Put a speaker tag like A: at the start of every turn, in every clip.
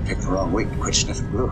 A: Picked the wrong week to quit sniffing glue.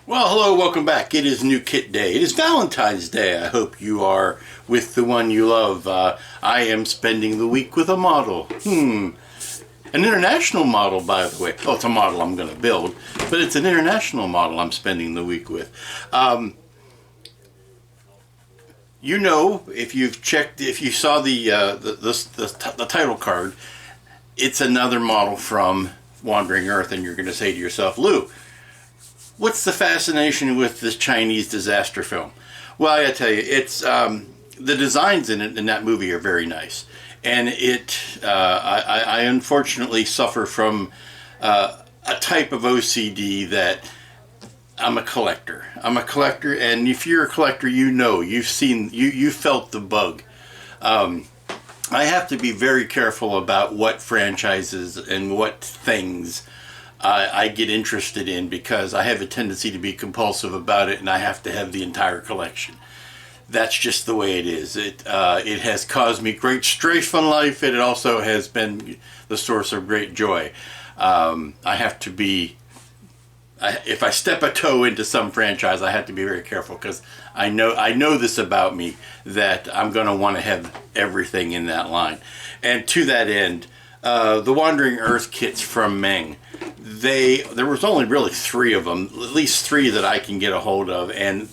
B: Well, hello, welcome back. It is New Kit Day. It is Valentine's Day. I hope you are with the one you love. I am spending the week with a model. An international model, by the way. Oh, it's a model I'm going to build, but it's an international model I'm spending the week with. You know, if you've checked, if you saw the title card, it's another model from Wandering Earth, and you're going to say to yourself, Lou, what's the fascination with this Chinese disaster film? Well, I gotta tell you, it's the designs in that movie are very nice, and I unfortunately suffer from a type of OCD that I'm a collector. I'm a collector, and if you're a collector, you know, you felt the bug. I have to be very careful about what franchises and what things I get interested in, because I have a tendency to be compulsive about it, and I have to have the entire collection. That's just the way it is. It has caused me great strife in life, and it also has been the source of great joy. I have to be, if I step a toe into some franchise, I have to be very careful, because I know this about me, that I'm going to want to have everything in that line. And to that end, the Wandering Earth kits from Meng, there was only really 3 of them, at least 3 that I can get a hold of, and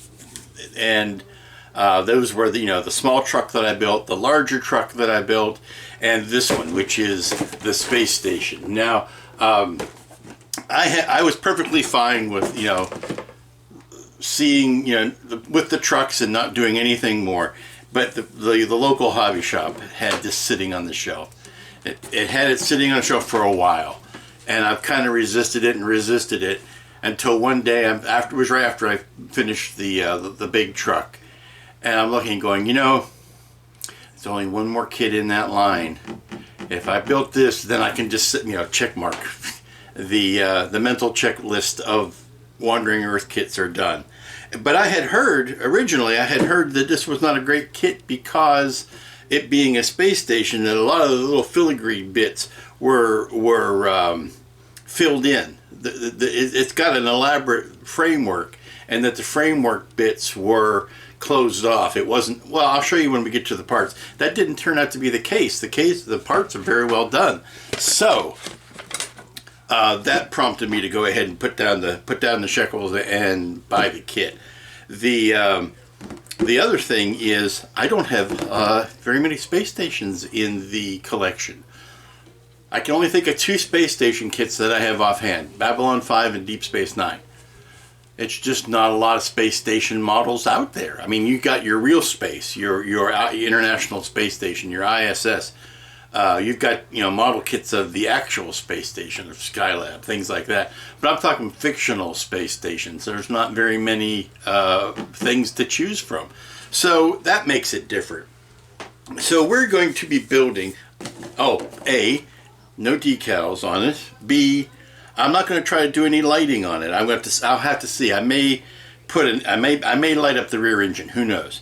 B: those were the small truck that I built, the larger truck that I built, and this one, which is the space station. Now, I was perfectly fine with seeing with the trucks and not doing anything more, but the local hobby shop had this sitting on the shelf. It had it sitting on the shelf for a while, and I've kind of resisted it until one day, right after I finished the big truck, and I'm looking, going, there's only one more kit in that line. If I built this, then I can just check mark the mental checklist of Wandering Earth kits are done. But originally I had heard that this was not a great kit because, it being a space station, that a lot of the little filigree bits were filled in. It's got an elaborate framework, and that the framework bits were closed off. It wasn't, well, I'll show you when we get to the parts. That didn't turn out to be the case. The parts are very well done. So that prompted me to go ahead and put down the shekels and buy the kit. The other thing is, I don't have very many space stations in the collection. I can only think of 2 space station kits that I have offhand, Babylon 5 and Deep Space Nine. It's just not a lot of space station models out there. I mean, you got your real space, your International Space Station, your ISS. You've got model kits of the actual space station, of Skylab, things like that. But I'm talking fictional space stations. There's not very many things to choose from, so that makes it different. So we're going to be building. A, no decals on it. B, I'm not going to try to do any lighting on it. I'll have to see. I may light up the rear engine. Who knows?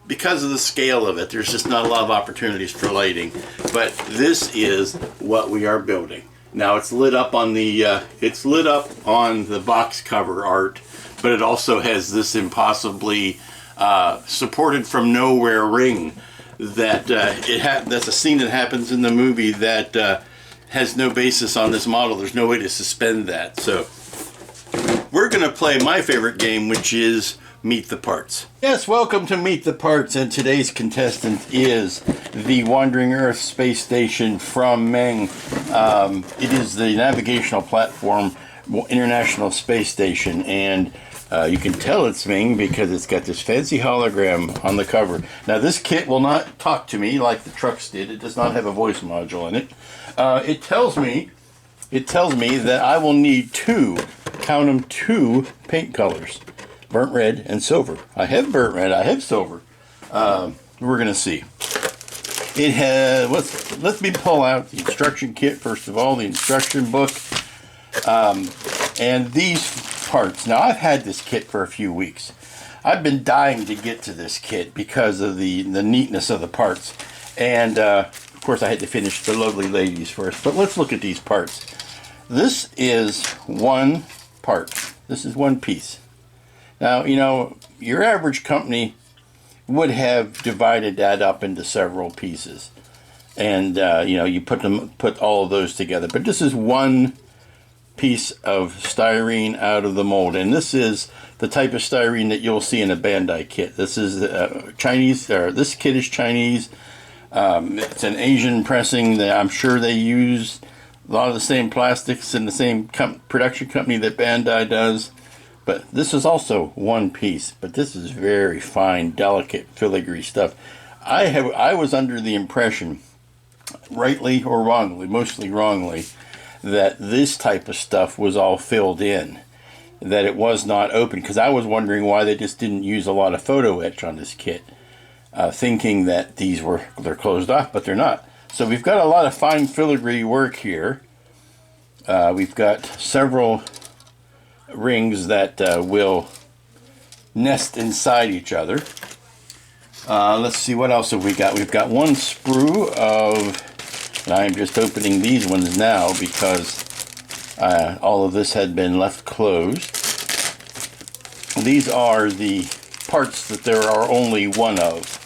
B: Because of the scale of it, there's just not a lot of opportunities for lighting. But this is what we are building. Now it's lit up on the box cover art, but it also has this impossibly supported from nowhere ring that that's a scene that happens in the movie that has no basis on this model. There's no way to suspend that. So we're going to play my favorite game, which is Meet the Parts. Yes, welcome to Meet the Parts, and today's contestant is the Wandering Earth space station from Meng. It is the navigational platform International Space Station, and you can tell it's Ming because it's got this fancy hologram on the cover. Now, this kit will not talk to me like the trucks did. It does not have a voice module in it. It tells me that I will need two paint colors. Burnt red and silver. I have burnt red, I have silver. We're gonna see. It has, let me pull out the instruction kit first of all, the instruction book, and these parts. Now I've had this kit for a few weeks. I've been dying to get to this kit because of the neatness of the parts, and of course I had to finish the lovely ladies first. But let's look at these parts. This is one part. This is one piece. Now, you know, your average company would have divided that up into several pieces, and you know, you put all of those together. But this is one piece of styrene out of the mold, and this is the type of styrene that you'll see in a Bandai kit. This is Chinese, or this kit is Chinese. It's an Asian pressing. That I'm sure they use a lot of the same plastics in the same production company that Bandai does. But this is also one piece, but this is very fine, delicate, filigree stuff. I was under the impression, rightly or wrongly, mostly wrongly, that this type of stuff was all filled in, that it was not open, because I was wondering why they just didn't use a lot of photo etch on this kit, thinking that they're closed off, but they're not. So we've got a lot of fine filigree work here. We've got several rings that will nest inside each other. Let's see, what else have we got? We've got one sprue of, and I'm just opening these ones now because all of this had been left closed. These are the parts that there are only one of.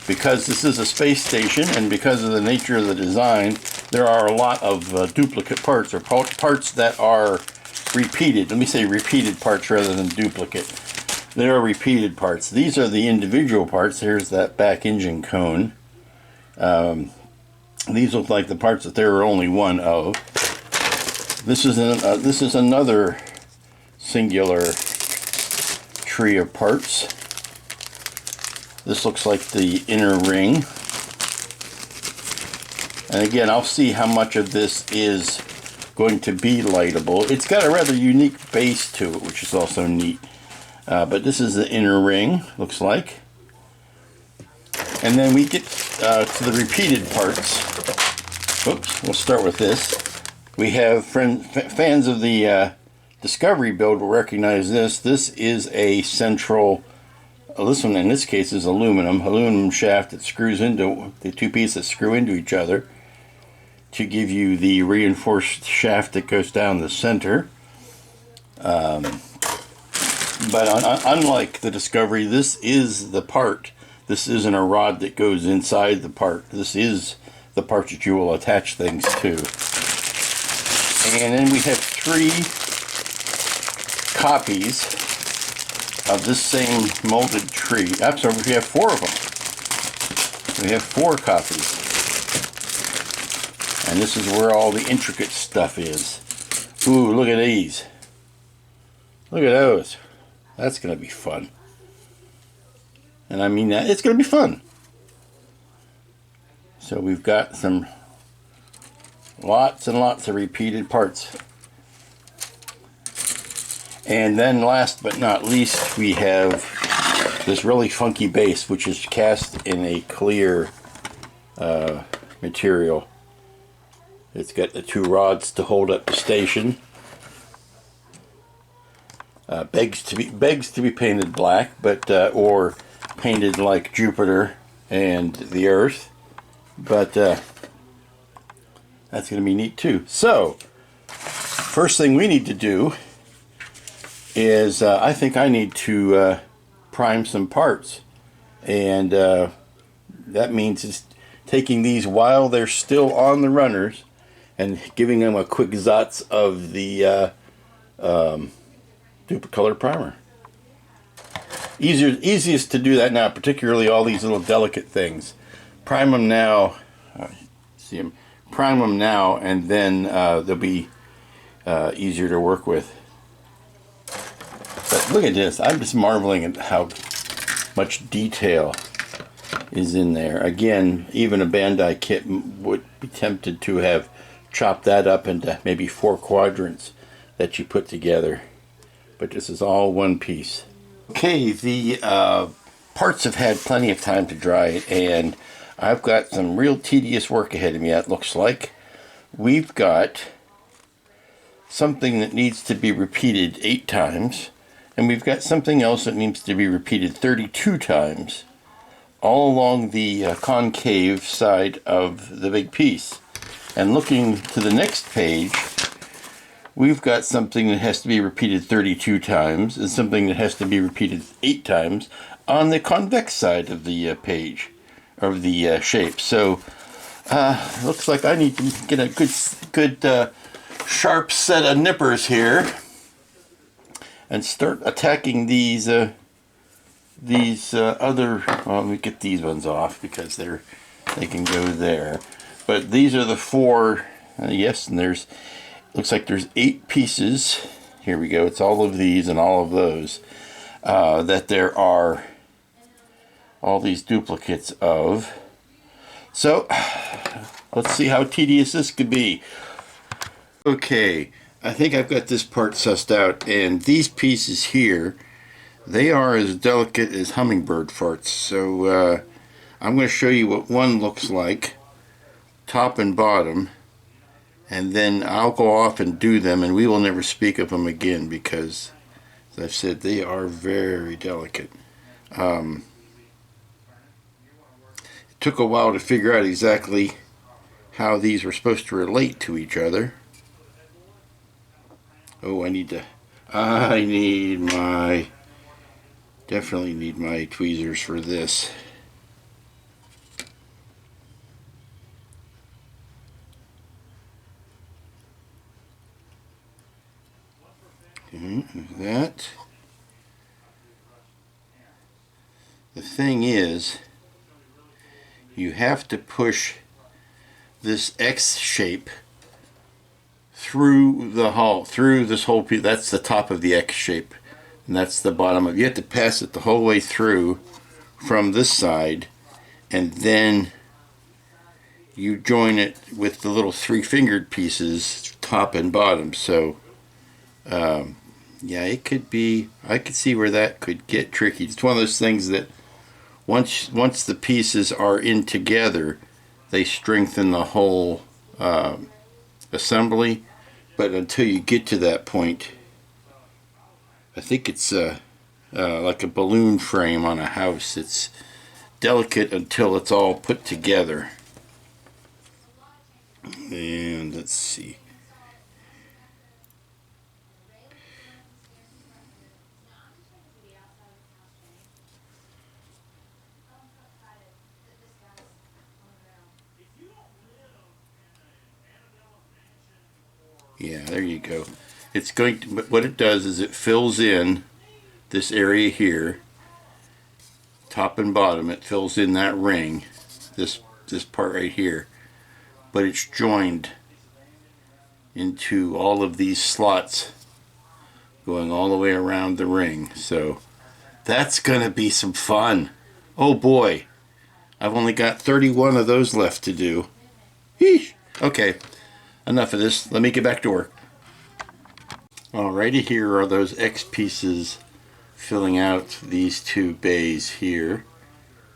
B: Because this is a space station, and because of the nature of the design, there are a lot of duplicate parts, or parts that are repeated. Let me say repeated parts rather than duplicate. They are repeated parts. These are the individual parts. Here's that back engine cone. These look like the parts that there are only one of. This is another singular tree of parts. This looks like the inner ring. And again, I'll see how much of this is going to be lightable. It's got a rather unique base to it, which is also neat. But this is the inner ring, looks like. And then we get to the repeated parts. Oops, we'll start with this. We have fans of the Discovery build will recognize this. This is a central, this one in this case is aluminum shaft that screws into, the two pieces that screw into each other to give you the reinforced shaft that goes down the center. But unlike the Discovery, this is the part. This isn't a rod that goes inside the part. This is the part that you will attach things to. And then we have 3 copies of this same molded tree. I'm sorry, we have 4 of them. We have 4 copies. And this is where all the intricate stuff is. Ooh, look at these. Look at those. That's going to be fun. And I mean that, it's going to be fun. So we've got some lots and lots of repeated parts. And then last but not least, we have this really funky base, which is cast in a clear material. It's got the 2 rods to hold up the station. Begs to be painted black, but or painted like Jupiter and the Earth. But that's going to be neat too. So, first thing we need to do is I think I need to prime some parts, and that means just taking these while they're still on the runners and giving them a quick zotz of the Duplicolor primer. Easiest to do that now, particularly all these little delicate things. Prime them now. See them. Prime them now, and then they'll be easier to work with. But look at this. I'm just marveling at how much detail is in there. Again, even a Bandai kit would be tempted to have chopped that up into maybe 4 quadrants that you put together. But this is all one piece. Okay, the parts have had plenty of time to dry, and I've got some real tedious work ahead of me, it looks like. We've got something that needs to be repeated 8 times, and we've got something else that needs to be repeated 32 times, all along the concave side of the big piece. And looking to the next page, we've got something that has to be repeated 32 times, and something that has to be repeated 8 times on the convex side of the page, of the shape. So, looks like I need to get a good sharp set of nippers here and start attacking these other, well, let me get these ones off because they can go there. But these are the 4, yes, and looks like there's 8 pieces. Here we go. It's all of these and all of those that there are all these duplicates of. So let's see how tedious this could be. Okay, I think I've got this part sussed out, and these pieces here, they are as delicate as hummingbird farts. So I'm going to show you what one looks like, top and bottom, and then I'll go off and do them, and we will never speak of them again because, as I've said, they are very delicate. It took a while to figure out exactly how these were supposed to relate to each other. Oh, definitely need my tweezers for this. Okay, that. The thing is, you have to push this X shape through the hull, through this whole piece. That's the top of the X shape, and that's the bottom of it. You have to pass it the whole way through from this side, and then you join it with the little 3-fingered pieces, top and bottom. So yeah, it could be, I could see where that could get tricky. It's one of those things that once the pieces are in together, they strengthen the whole assembly. But until you get to that point, I think it's like a balloon frame on a house. It's delicate until it's all put together. And let's see. Yeah, there you go. It's going to, what it does is it fills in this area here, top and bottom. It fills in that ring, this part right here, but it's joined into all of these slots going all the way around the ring. So that's gonna be some fun. Oh boy, I've only got 31 of those left to do. Eesh. Okay, enough of this. Let me get back to work. Alrighty, here are those X pieces filling out these 2 bays here.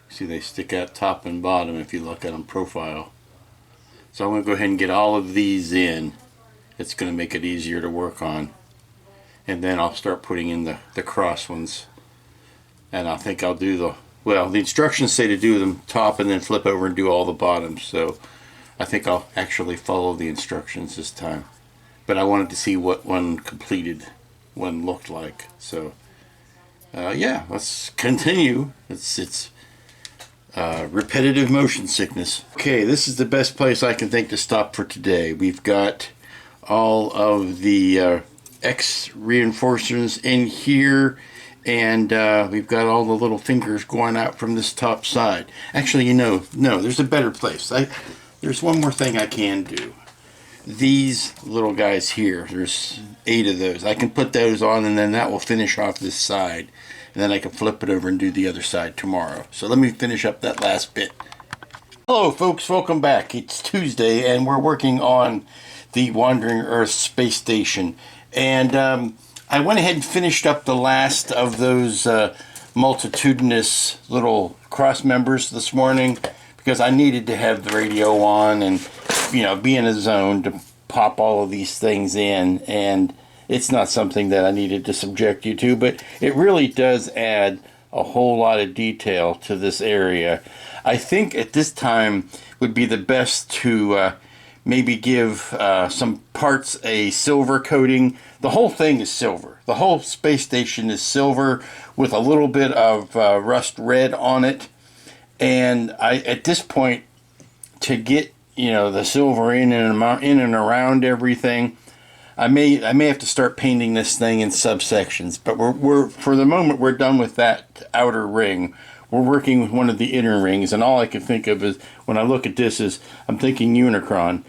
B: See, they stick out top and bottom if you look at them profile. So I'm going to go ahead and get all of these in. It's going to make it easier to work on. And then I'll start putting in the cross ones. And I think I'll do the instructions say to do them top and then flip over and do all the bottoms. So I think I'll actually follow the instructions this time. But I wanted to see what one completed one looked like. So yeah, let's continue. It's repetitive motion sickness. Okay, this is the best place I can think to stop for today. We've got all of the X reinforcers in here, and we've got all the little fingers going out from this top side. Actually, no, there's a better place. There's one more thing I can do. These little guys here, there's 8 of those. I can put those on, and then that will finish off this side. And then I can flip it over and do the other side tomorrow. So let me finish up that last bit. Hello folks, welcome back. It's Tuesday, and we're working on the Wandering Earth space station. And I went ahead and finished up the last of those multitudinous little cross members this morning because I needed to have the radio on and, you know, be in a zone to pop all of these things in. And it's not something that I needed to subject you to, but it really does add a whole lot of detail to this area. I think at this time would be the best to maybe give some parts a silver coating. The whole thing is silver. The whole space station is silver with a little bit of rust red on it. And at this point, to get, you know, the silver in and around everything, I may have to start painting this thing in subsections. But we're for the moment we're done with that outer ring. We're working with one of the inner rings, and all I can think of is when I look at this is I'm thinking Unicron.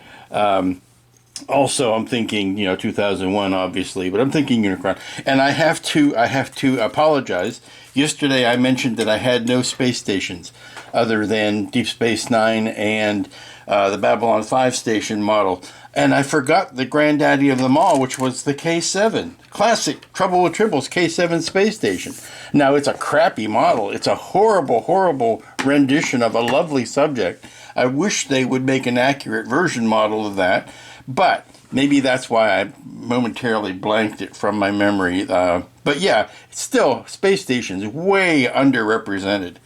B: Also, I'm thinking, you know, 2001, obviously, but I'm thinking Unicron. And I have to apologize. Yesterday, I mentioned that I had no space stations other than Deep Space Nine and the Babylon 5 station model. And I forgot the granddaddy of them all, which was the K7. Classic Trouble with Tribbles K7 space station. Now, it's a crappy model. It's a horrible, horrible rendition of a lovely subject. I wish they would make an accurate version model of that. But maybe that's why I momentarily blanked it from my memory. But yeah, still, space stations way underrepresented.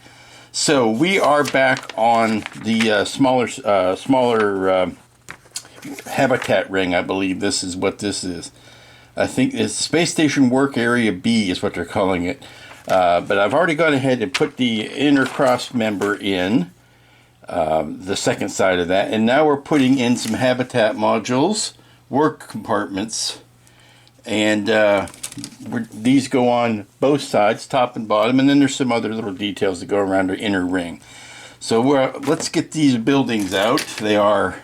B: So we are back on the smaller habitat ring. I believe this is what this is. I think it's Space Station Work Area B is what they're calling it. But I've already gone ahead and put the inner cross member in, the second side of that. And now we're putting in some habitat modules, work compartments. And these go on both sides, top and bottom. And then there's some other little details that go around the inner ring. So let's get these buildings out. They are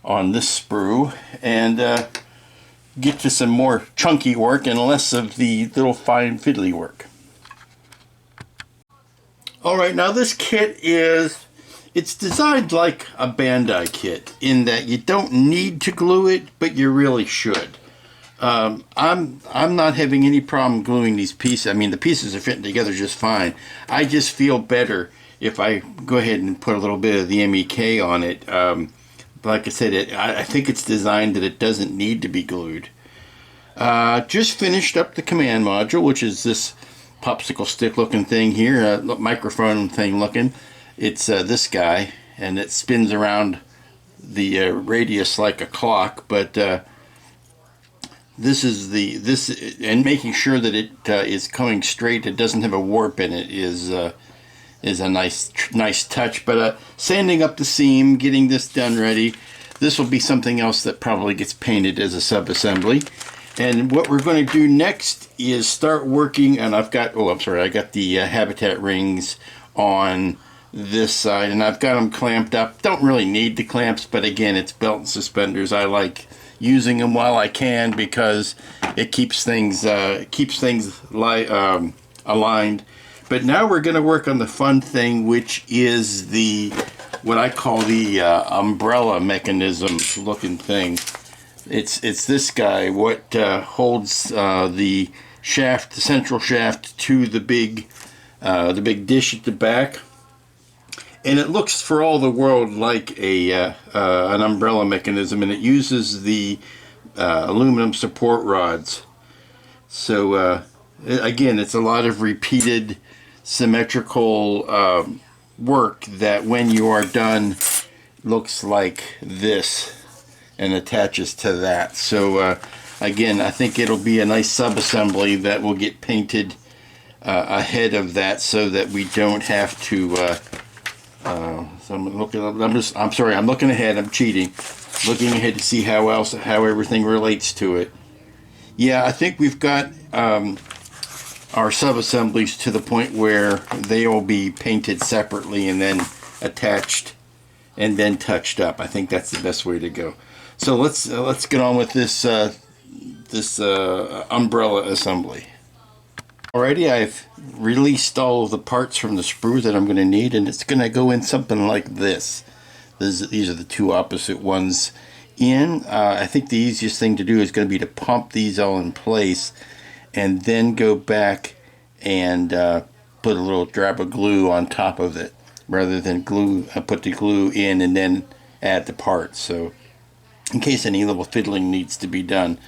B: on this sprue, and get to some more chunky work and less of the little fine fiddly work. Alright, now this kit it's designed like a Bandai kit in that you don't need to glue it, but you really should. I'm not having any problem gluing these pieces. I mean, the pieces are fitting together just fine. I just feel better if I go ahead and put a little bit of the MEK on it. Like I said, I think it's designed that it doesn't need to be glued. Just finished up the command module, which is this popsicle stick looking thing here, microphone thing looking. It's this guy, and it spins around the radius like a clock, but this is and making sure that it is coming straight, it doesn't have a warp in it, is a nice touch. But sanding up the seam, getting this done ready. This will be something else that probably gets painted as a sub-assembly. And what we're going to do next is start working, and I got the habitat rings on this side, and I've got them clamped up. Don't really need the clamps, but again, it's belt and suspenders. I like using them while I can because it keeps things aligned. But now we're going to work on the fun thing, which is what I call the umbrella mechanism looking thing. It's this guy, what holds the shaft, the central shaft, to the big dish at the back. And it looks for all the world like an umbrella mechanism, and it uses the aluminum support rods. So again, it's a lot of repeated symmetrical work that when you are done looks like this and attaches to that. So again, I think it'll be a nice sub-assembly that will get painted ahead of that so that we don't have to so I'm looking ahead. I'm cheating. Looking ahead to see how everything relates to it. Yeah, I think we've got our sub-assemblies to the point where they will be painted separately and then attached and then touched up. I think that's the best way to go. So let's get on with this umbrella assembly. Alrighty, I've released all of the parts from the sprue that I'm going to need, and it's going to go in something like this. These are the two opposite ones in. I think the easiest thing to do is going to be to pump these all in place and then go back and put a little drop of glue on top of it rather than put the glue in and then add the parts. So in case any little fiddling needs to be done,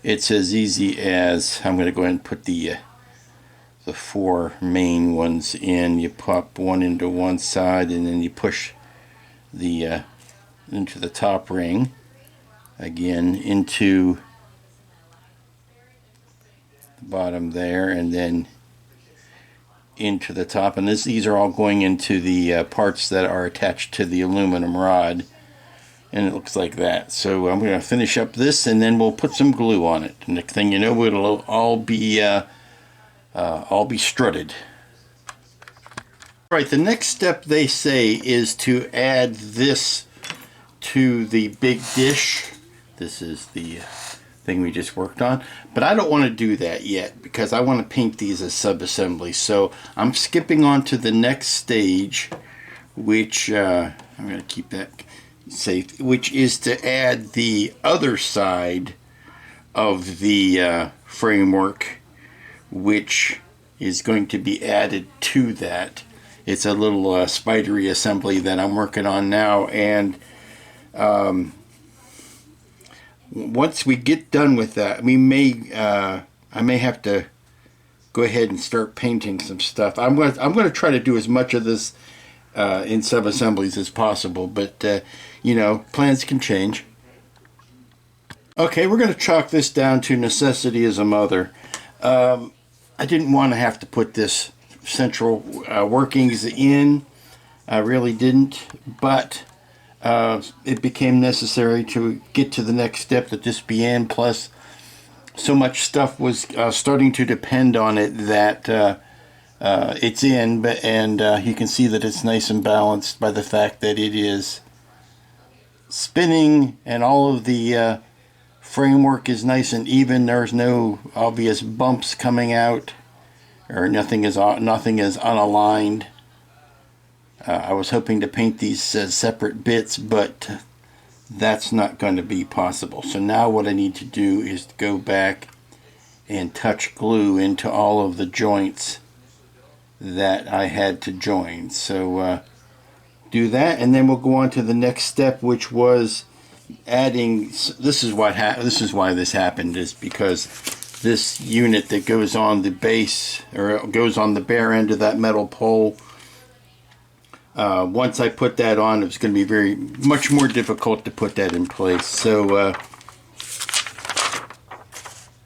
B: it's as easy as, I'm going to go ahead and put the 4 main ones in. You pop one into one side and then you push the into the top ring, again into the bottom there, and then into the top. And these are all going into the parts that are attached to the aluminum rod, and it looks like that. So I'm going to finish up this and then we'll put some glue on it. And next thing you know, it'll all be strutted. Right, the next step, they say, is to add this to the big dish. This is the thing we just worked on, but I don't want to do that yet because I want to paint these as sub-assemblies. So I'm skipping on to the next stage, which I'm going to keep that safe, which is to add the other side of the framework, which is going to be added to that. It's a little spidery assembly that I'm working on now, and once we get done with that, I may have to go ahead and start painting some stuff. I'm going to try to do as much of this in sub-assemblies as possible, but you know, plans can change. Okay, we're going to chalk this down to necessity as a mother. I didn't want to have to put this central workings in. I really didn't, but it became necessary to get to the next step that this be in. Plus, so much stuff was starting to depend on it that it's in, and you can see that it's nice and balanced by the fact that it is spinning and all of the framework is nice and even. There's no obvious bumps coming out, or nothing is unaligned. I was hoping to paint these as separate bits, but that's not going to be possible. So now what I need to do is go back and touch glue into all of the joints that I had to join. So do that, and then we'll go on to the next step, which was adding. This is why this happened, is because this unit that goes on the base, or goes on the bare end of that metal pole, once I put that on, it was going to be much more difficult to put that in place. So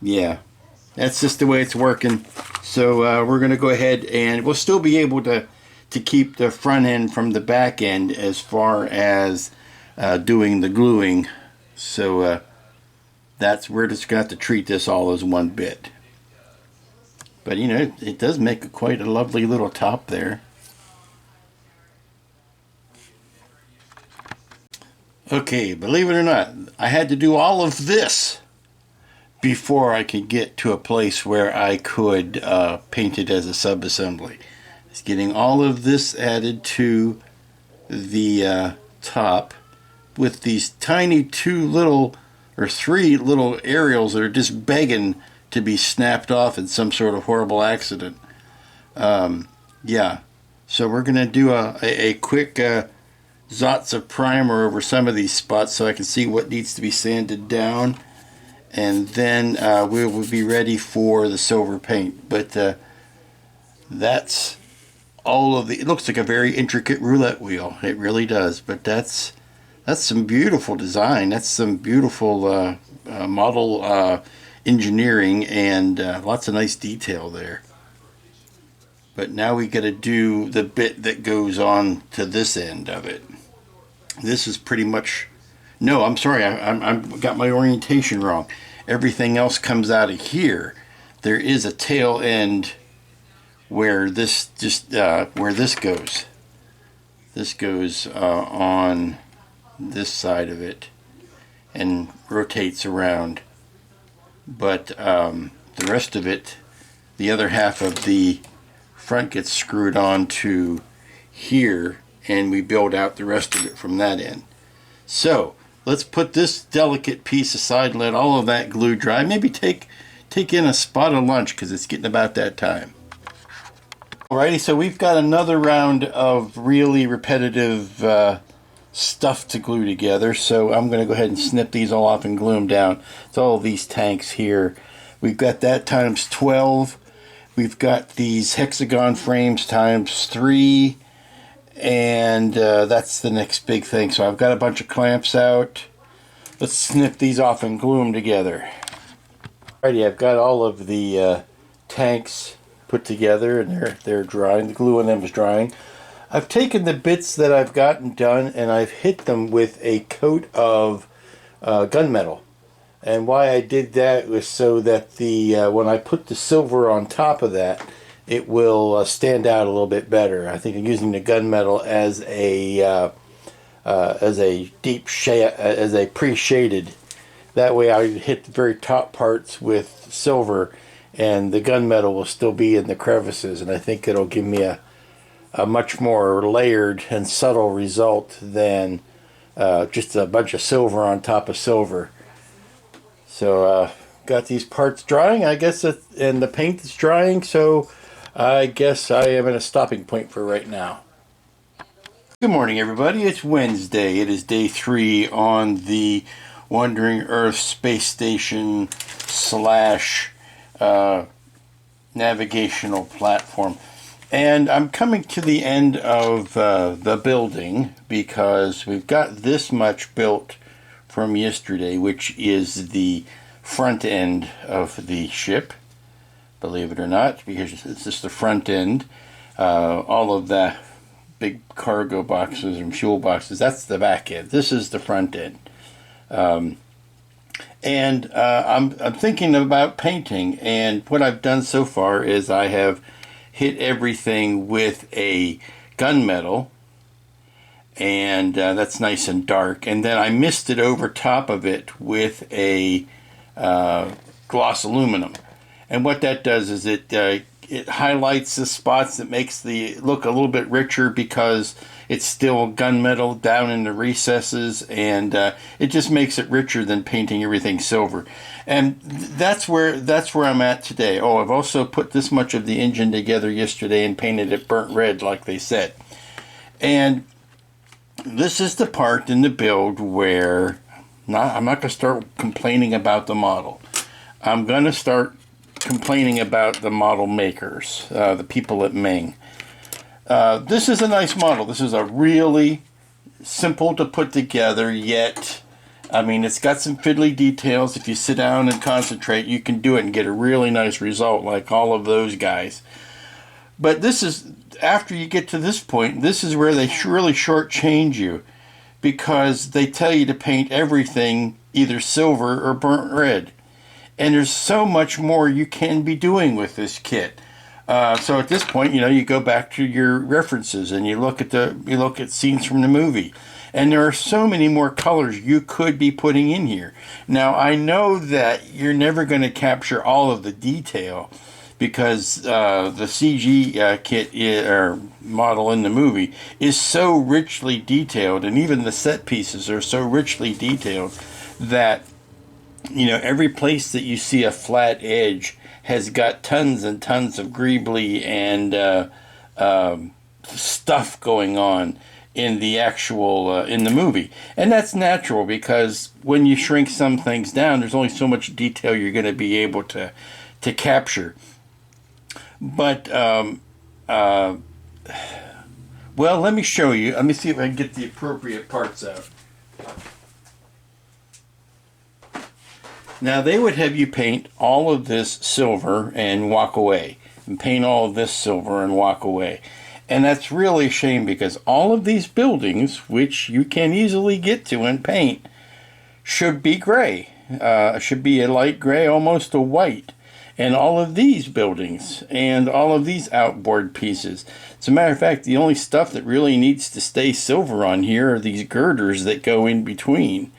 B: yeah, that's just the way it's working. So we're going to go ahead, and we'll still be able to keep the front end from the back end as far as doing the gluing. So we're just going to have to treat this all as one bit. But you know, it does make quite a lovely little top there. Okay, believe it or not, I had to do all of this before I could get to a place where I could paint it as a sub-assembly. It's getting all of this added to the top with these tiny 3 little aerials that are just begging to be snapped off in some sort of horrible accident. Yeah, so we're going to do a quick zots of primer over some of these spots so I can see what needs to be sanded down, and then we will be ready for the silver paint. But that's all of the. It looks like a very intricate roulette wheel. It really does. But that's some beautiful design. That's some beautiful model engineering, and lots of nice detail there. But now we got to do the bit that goes on to this end of it. This is pretty much, no, I'm sorry, I got my orientation wrong. Everything else comes out of here. There is a tail end where this goes. This goes on this side of it and rotates around. But the rest of it, the other half of the front gets screwed on to here, and we build out the rest of it from that end. So let's put this delicate piece aside and let all of that glue dry. Maybe take in a spot of lunch, because it's getting about that time. Alrighty, so we've got another round of really repetitive stuff to glue together. So I'm going to go ahead and snip these all off and glue them down. It's all these tanks here. We've got that times 12. We've got these hexagon frames times 3. And that's the next big thing. So I've got a bunch of clamps out. Let's snip these off and glue them together. Alrighty, I've got all of the tanks put together, and they're drying. The glue on them is drying. I've taken the bits that I've gotten done and I've hit them with a coat of gunmetal. And why I did that was so that the when I put the silver on top of that, it will stand out a little bit better. I think I'm using the gunmetal as a deep shade, as a pre-shaded. That way I hit the very top parts with silver, and the gunmetal will still be in the crevices, and I think it'll give me a much more layered and subtle result than just a bunch of silver on top of silver. So got these parts drying, I guess, and the paint is drying, so I guess I am at a stopping point for right now. Good morning, everybody. It's Wednesday. It is day 3 on the Wandering Earth Space Station / navigational platform. And I'm coming to the end of the building because we've got this much built from yesterday, which is the front end of the ship. Believe it or not, because it's just the front end. All of the big cargo boxes and fuel boxes, that's the back end. This is the front end. I'm thinking about painting, and what I've done so far is I have hit everything with a gunmetal, and that's nice and dark, and then I misted over top of it with a gloss aluminum. And what that does is it highlights the spots that makes the look a little bit richer because it's still gunmetal down in the recesses, and it just makes it richer than painting everything silver. And that's where I'm at today. Oh, I've also put this much of the engine together yesterday and painted it burnt red like they said. And this is the part in the build where I'm not going to start complaining about the model. I'm going to start complaining about the model makers, the people at Ming. This is a nice model. This is a really simple to put together, yet, I mean, it's got some fiddly details. If you sit down and concentrate, you can do it and get a really nice result like all of those guys. But this is, after you get to this point, this is where they really shortchange you, because they tell you to paint everything either silver or burnt red. And there's so much more you can be doing with this kit. So at this point, you go back to your references and you look at scenes from the movie, and there are so many more colors you could be putting in here. Now I know that you're never going to capture all of the detail because the CG kit or model in the movie is so richly detailed, and even the set pieces are so richly detailed that every place that you see a flat edge has got tons and tons of greebly and stuff going on in the actual in the movie. And that's natural, because when you shrink some things down, there's only so much detail you're going to be able to capture. But well, let me show you. Let me see if I can get the appropriate parts out. Now, they would have you paint all of this silver and walk away, and paint all of this silver and walk away. And that's really a shame, because all of these buildings, which you can easily get to and paint, should be gray. Should be a light gray, almost a white. And all of these buildings and all of these outboard pieces. As a matter of fact, the only stuff that really needs to stay silver on here are these girders that go in between.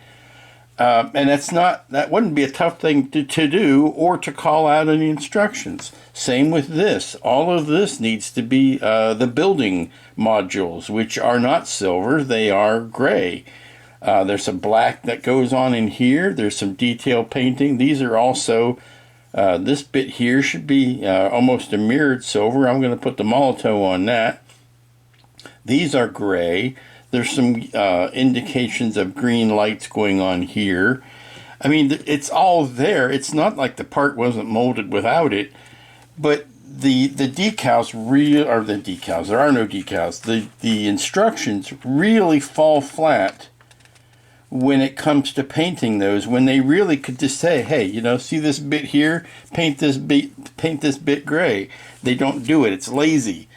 B: And that wouldn't be a tough thing to do or to call out in the instructions. Same with this. All of this needs to be the building modules, which are not silver, they are gray. There's some black that goes on in here. There's some detail painting. These are also This bit here should be almost a mirrored silver. I'm going to put the Molotov on that. These are gray. There's some indications of green lights going on here. I mean, it's all there. It's not like the part wasn't molded without it, but the decals there are no decals. The instructions really fall flat when it comes to painting those, when they really could just say, hey, you know, see this bit here, paint this bit gray. They don't do it. It's lazy.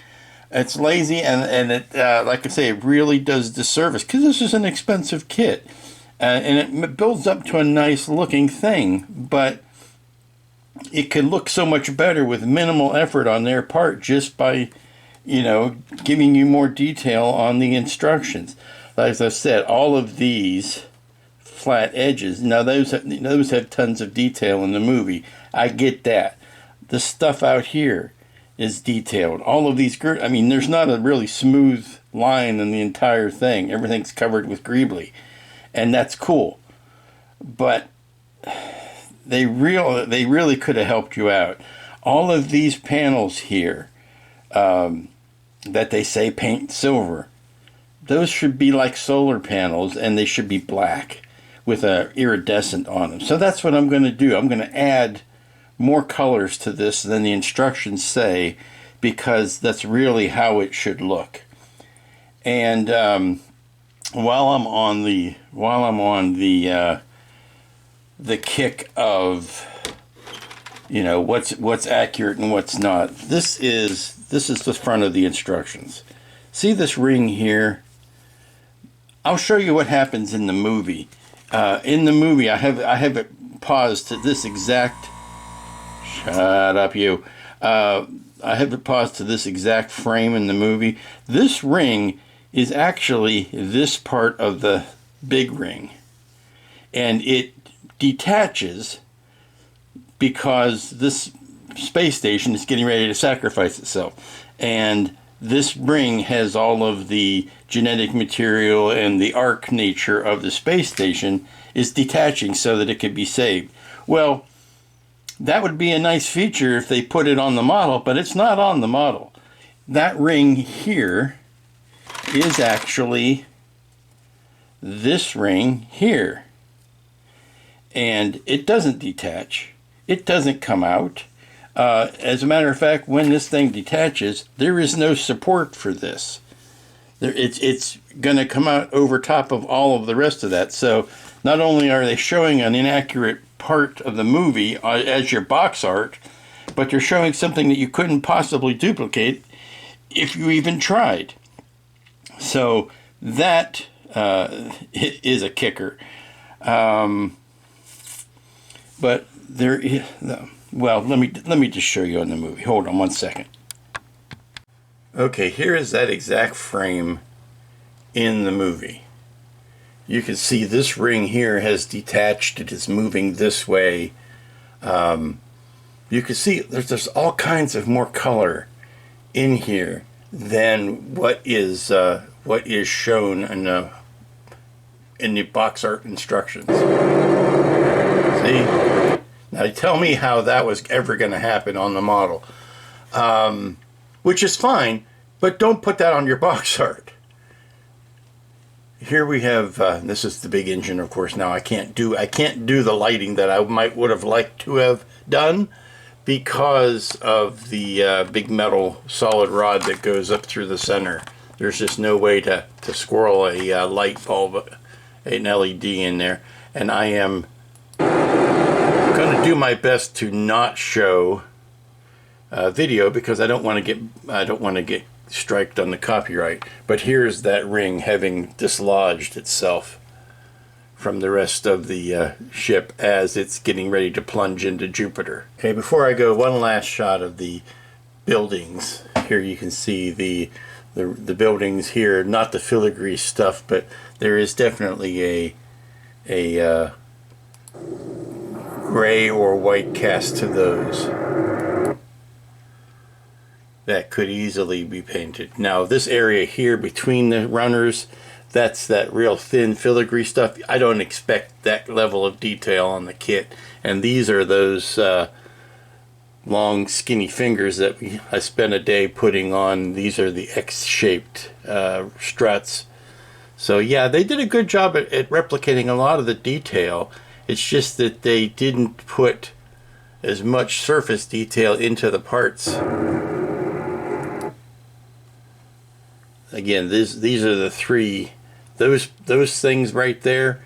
B: It's lazy, and it like I say, it really does disservice, because this is an expensive kit, and it builds up to a nice looking thing, but it could look so much better with minimal effort on their part, just by, you know, giving you more detail on the instructions. As I said, all of these flat edges, now those have tons of detail in the movie. I get that. The stuff out here is detailed. All of these, I mean, there's not a really smooth line in the entire thing. Everything's covered with greebly, and that's cool. But they really could have helped you out. All of these panels here that they say paint silver, those should be like solar panels, and they should be black with a iridescent on them. So that's what I'm going to do. I'm going to add more colors to this than the instructions say, because that's really how it should look. And while I'm on the kick of, you know, what's accurate and what's not, this is the front of the instructions. See this ring here? I'll show you what happens in the movie. In the movie, I have it paused to this exact. Shut up, you. I have it paused to this exact frame in the movie. This ring is actually this part of the big ring, and it detaches because this space station is getting ready to sacrifice itself, and this ring has all of the genetic material, and the arc nature of the space station is detaching so that it could be saved. Well, that would be a nice feature if they put it on the model, but it's not on the model. That ring here is actually this ring here, and it doesn't detach. It doesn't come out. As a matter of fact, when this thing detaches, there is no support for this. It's going to come out over top of all of the rest of that. So not only are they showing an inaccurate part of the movie as your box art, but they're showing something that you couldn't possibly duplicate if you even tried. So that is a kicker. But there is... Well, let me just show you on the movie. Hold on one second. Okay, here is that exact frame in the movie. You can see this ring here has detached. It is moving this way. You can see there's all kinds of more color in here than what is shown in the box art instructions. See? Now tell me how that was ever going to happen on the model. Which is fine, but don't put that on your box art. Here we have, this is the big engine, of course. Now I can't do the lighting that I would have liked to have done, because of the big metal solid rod that goes up through the center. There's just no way to squirrel a light bulb, an LED in there. And I am going to do my best to not show video, because I don't want to get striked on the copyright. But here's that ring having dislodged itself from the rest of the ship as it's getting ready to plunge into Jupiter. Okay, before I go, one last shot of the buildings. Here you can see the buildings here, not the filigree stuff, but there is definitely a gray or white cast to those that could easily be painted. Now this area here between the runners, that's that real thin filigree stuff. I don't expect that level of detail on the kit. And these are those long skinny fingers that I spent a day putting on. These are the X-shaped struts. So yeah, they did a good job at replicating a lot of the detail. It's just that they didn't put as much surface detail into the parts. Again, these are the three. Those things right there,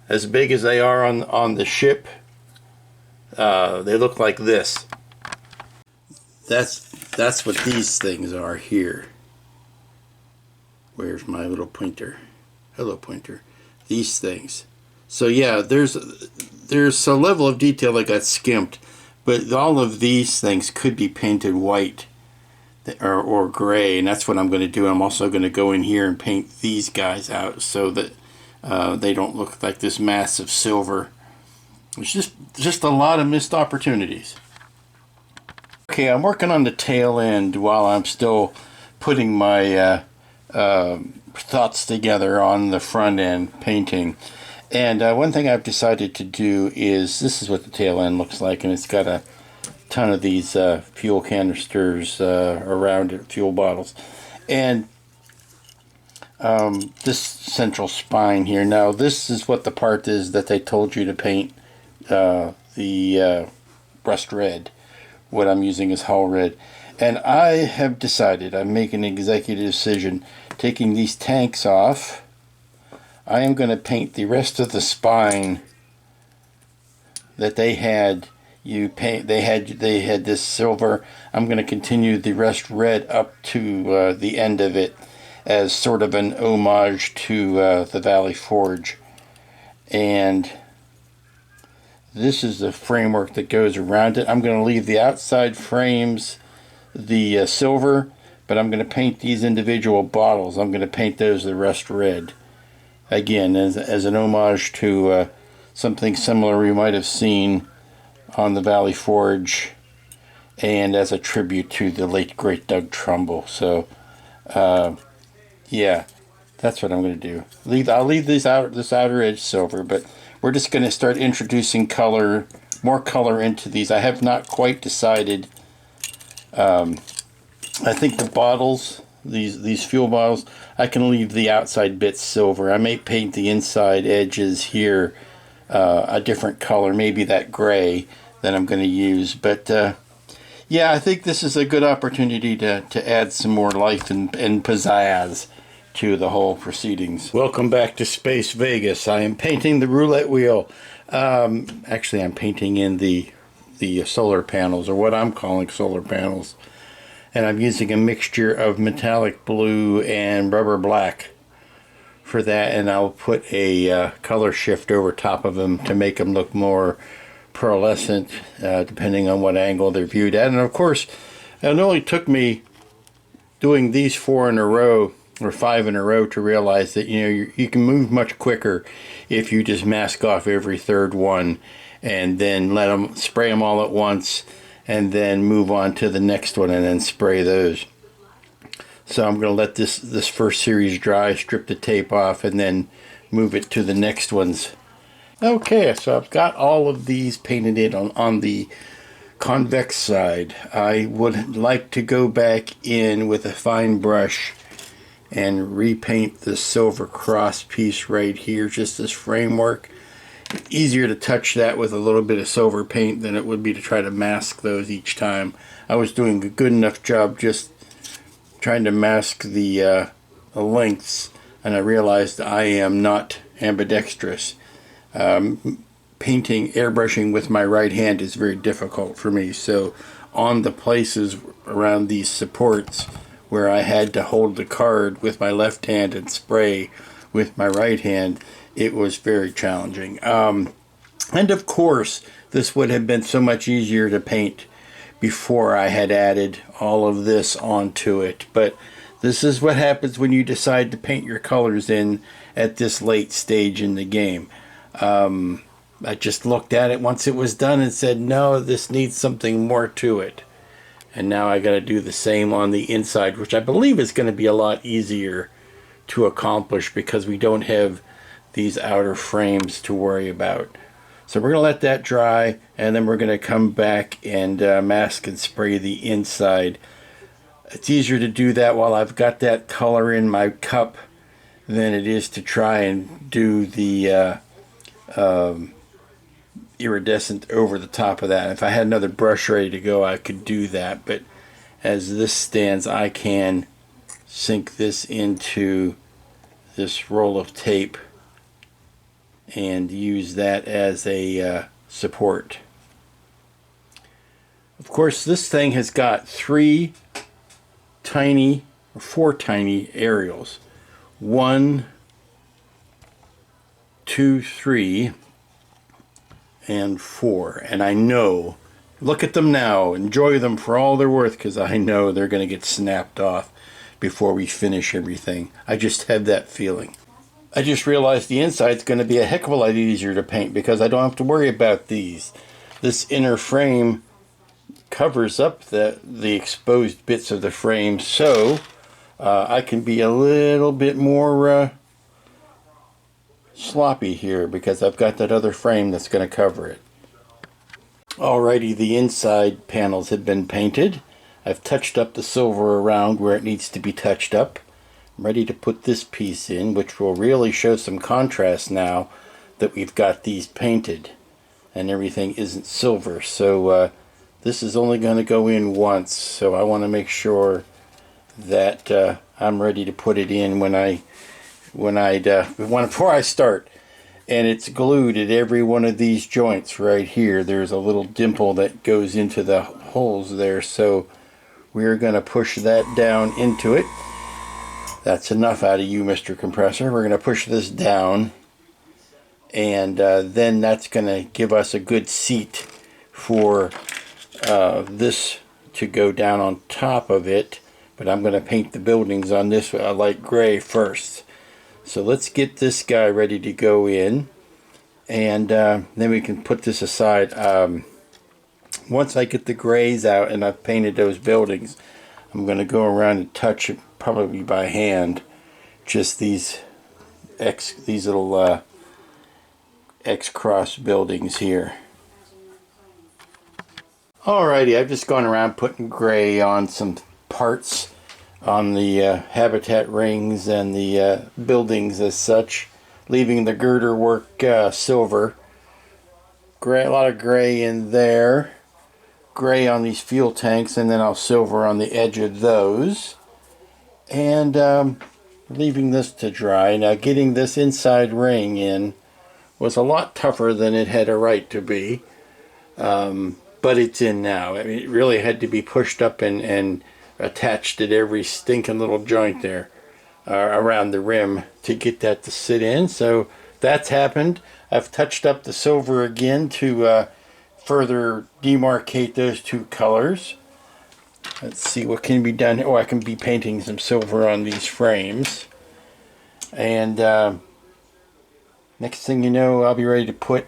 B: as big as they are on the ship, they look like this. That's what these things are here. Where's my little pointer? Hello, pointer. These things. So yeah, there's a level of detail that got skimped, but all of these things could be painted white or gray, and that's what I'm going to do. I'm also going to go in here and paint these guys out so that they don't look like this massive silver. It's just a lot of missed opportunities. Okay, I'm working on the tail end while I'm still putting my thoughts together on the front end painting. And one thing I've decided to do is, this is what the tail end looks like, and it's got a ton of these fuel canisters around it, fuel bottles. And this central spine here, now this is what the part is that they told you to paint the rust red. What I'm using is hull red. And I have decided, I'm making an executive decision, taking these tanks off, I am going to paint the rest of the spine that they had. They had this silver. I'm going to continue the rust red up to the end of it as sort of an homage to the Valley Forge. And this is the framework that goes around it. I'm going to leave the outside frames the silver, but I'm going to paint these individual bottles. I'm going to paint those the rust red. Again, as an homage to something similar we might have seen on the Valley Forge, and as a tribute to the late great Doug Trumbull. So, yeah, that's what I'm going to do. I'll leave this outer edge silver, but we're just going to start introducing color, more color into these. I have not quite decided. I think the bottles, these fuel bottles, I can leave the outside bits silver. I may paint the inside edges here a different color, maybe that gray that I'm going to use. But yeah, I think this is a good opportunity to add some more life and pizzazz to the whole proceedings. Welcome back to Space Vegas. I am painting the roulette wheel. Actually, I'm painting in the solar panels, or what I'm calling solar panels. And I'm using a mixture of metallic blue and rubber black for that, and I'll put a color shift over top of them to make them look more pearlescent, depending on what angle they're viewed at. And of course, it only took me doing these 4 in a row or 5 in a row to realize that you can move much quicker if you just mask off every third one and then spray them all at once, and then move on to the next one and then spray those. So I'm going to let this first series dry, strip the tape off, and then move it to the next ones. Okay, so I've got all of these painted in on the convex side. I would like to go back in with a fine brush and repaint the silver cross piece right here, just this framework. Easier to touch that with a little bit of silver paint than it would be to try to mask those each time. I was doing a good enough job just trying to mask the lengths, and I realized I am not ambidextrous. Painting, airbrushing with my right hand is very difficult for me, so on the places around these supports where I had to hold the card with my left hand and spray with my right hand, it was very challenging. And of course, this would have been so much easier to paint before I had added all of this onto it. But this is what happens when you decide to paint your colors in at this late stage in the game. I just looked at it once it was done and said, no, this needs something more to it. And now I got to do the same on the inside, which I believe is going to be a lot easier to accomplish because we don't have these outer frames to worry about. So we're going to let that dry, and then we're going to come back and mask and spray the inside. It's easier to do that while I've got that color in my cup than it is to try and do the iridescent over the top of that. If I had another brush ready to go, I could do that, but as this stands, I can sink this into this roll of tape and use that as a support. Of course, this thing has got four tiny aerials. 1, 2, 3, and 4. And I know, look at them now, enjoy them for all they're worth, because I know they're going to get snapped off before we finish everything. I just have that feeling. I just realized the inside's going to be a heck of a lot easier to paint because I don't have to worry about these. This inner frame covers up the exposed bits of the frame, so I can be a little bit more sloppy here because I've got that other frame that's going to cover it. Alrighty, the inside panels have been painted. I've touched up the silver around where it needs to be touched up. I'm ready to put this piece in, which will really show some contrast now that we've got these painted and everything isn't silver. So this is only going to go in once, so I want to make sure that I'm ready to put it in before I start. And it's glued at every one of these joints right here. There's a little dimple that goes into the holes there, so we're going to push that down into it. That's enough out of you, Mr. Compressor. We're going to push this down, and then that's going to give us a good seat for this to go down on top of it. But I'm going to paint the buildings on this a light gray first. So let's get this guy ready to go in, and then we can put this aside. Once I get the grays out and I've painted those buildings, I'm going to go around and touch it, probably by hand, just these little X-cross buildings here. Alrighty, I've just gone around putting gray on some parts on the habitat rings and the buildings as such, leaving the girder work silver. Gray, a lot of gray in there. Gray on these fuel tanks, and then I'll silver on the edge of those. And leaving this to dry. Now, getting this inside ring in was a lot tougher than it had a right to be. But it's in now. I mean, it really had to be pushed up and attached at every stinking little joint there around the rim to get that to sit in. So that's happened. I've touched up the silver again to further demarcate those two colors. Let's see what can be done. Oh, I can be painting some silver on these frames. And next thing you know, I'll be ready to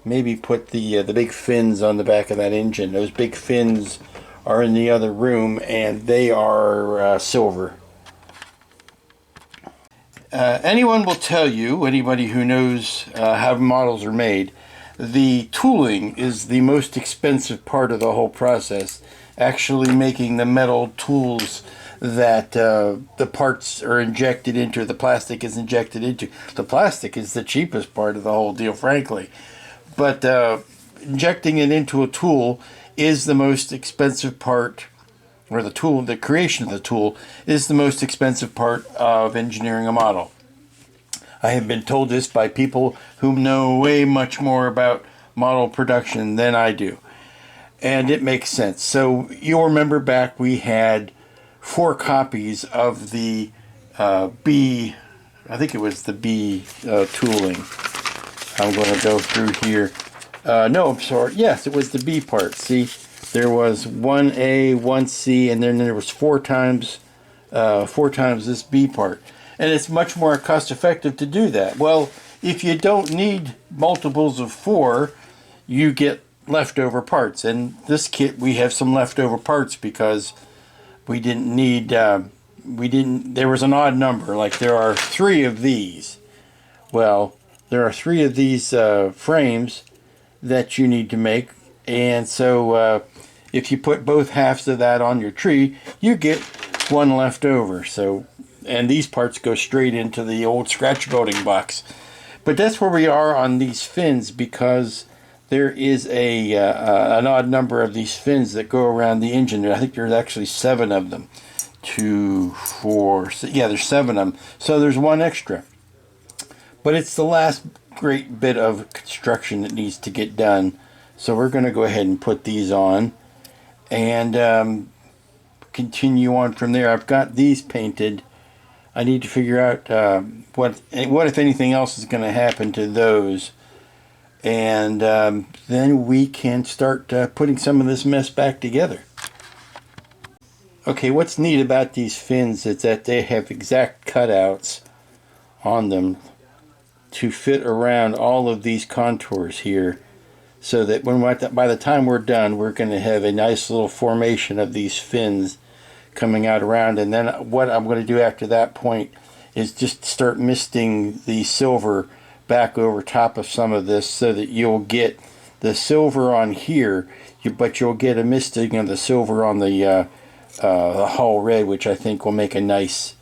B: maybe put the big fins on the back of that engine. Those big fins are in the other room, and they are silver. Anyone will tell you, anybody who knows how models are made, the tooling is the most expensive part of the whole process. Actually making the metal tools that the parts are injected into, the plastic is injected into. The plastic is the cheapest part of the whole deal, frankly. But injecting it into a tool is the most expensive part, or the creation of the tool is the most expensive part of engineering a model. I have been told this by people who know way much more about model production than I do. And it makes sense. So you'll remember back we had 4 copies of the B, I think it was the B tooling. I'm going to go through here. No, I'm sorry. Yes, it was the B part. See, there was 1A, 1C, and then there was 4 times this B part. And it's much more cost effective to do that. Well, if you don't need multiples of 4, you get leftover parts. And this kit, we have some leftover parts because we didn't need, there was an odd number. Like there are 3 of these. Well, there are 3 of these frames,
C: that you need to make. And so if you put both halves of that on your tree, you get one left over. So, and these parts go straight into the old scratch building box. But that's where we are on these fins, because there is an odd number of these fins that go around the engine. I think there's actually 7 of them. 2, 4, yeah, there's 7 of them. So there's one extra. But it's the last great bit of construction that needs to get done. So we're going to go ahead and put these on and continue on from there. I've got these painted. I need to figure out what if anything else is going to happen to those. And then we can start putting some of this mess back together. Okay, what's neat about these fins is that they have exact cutouts on them to fit around all of these contours here, so that by the time we're done, we're going to have a nice little formation of these fins coming out around. And then what I'm going to do after that point is just start misting the silver back over top of some of this, so that you'll get the silver on here, but you'll get a misting of the silver on the hull red, which I think will make a nice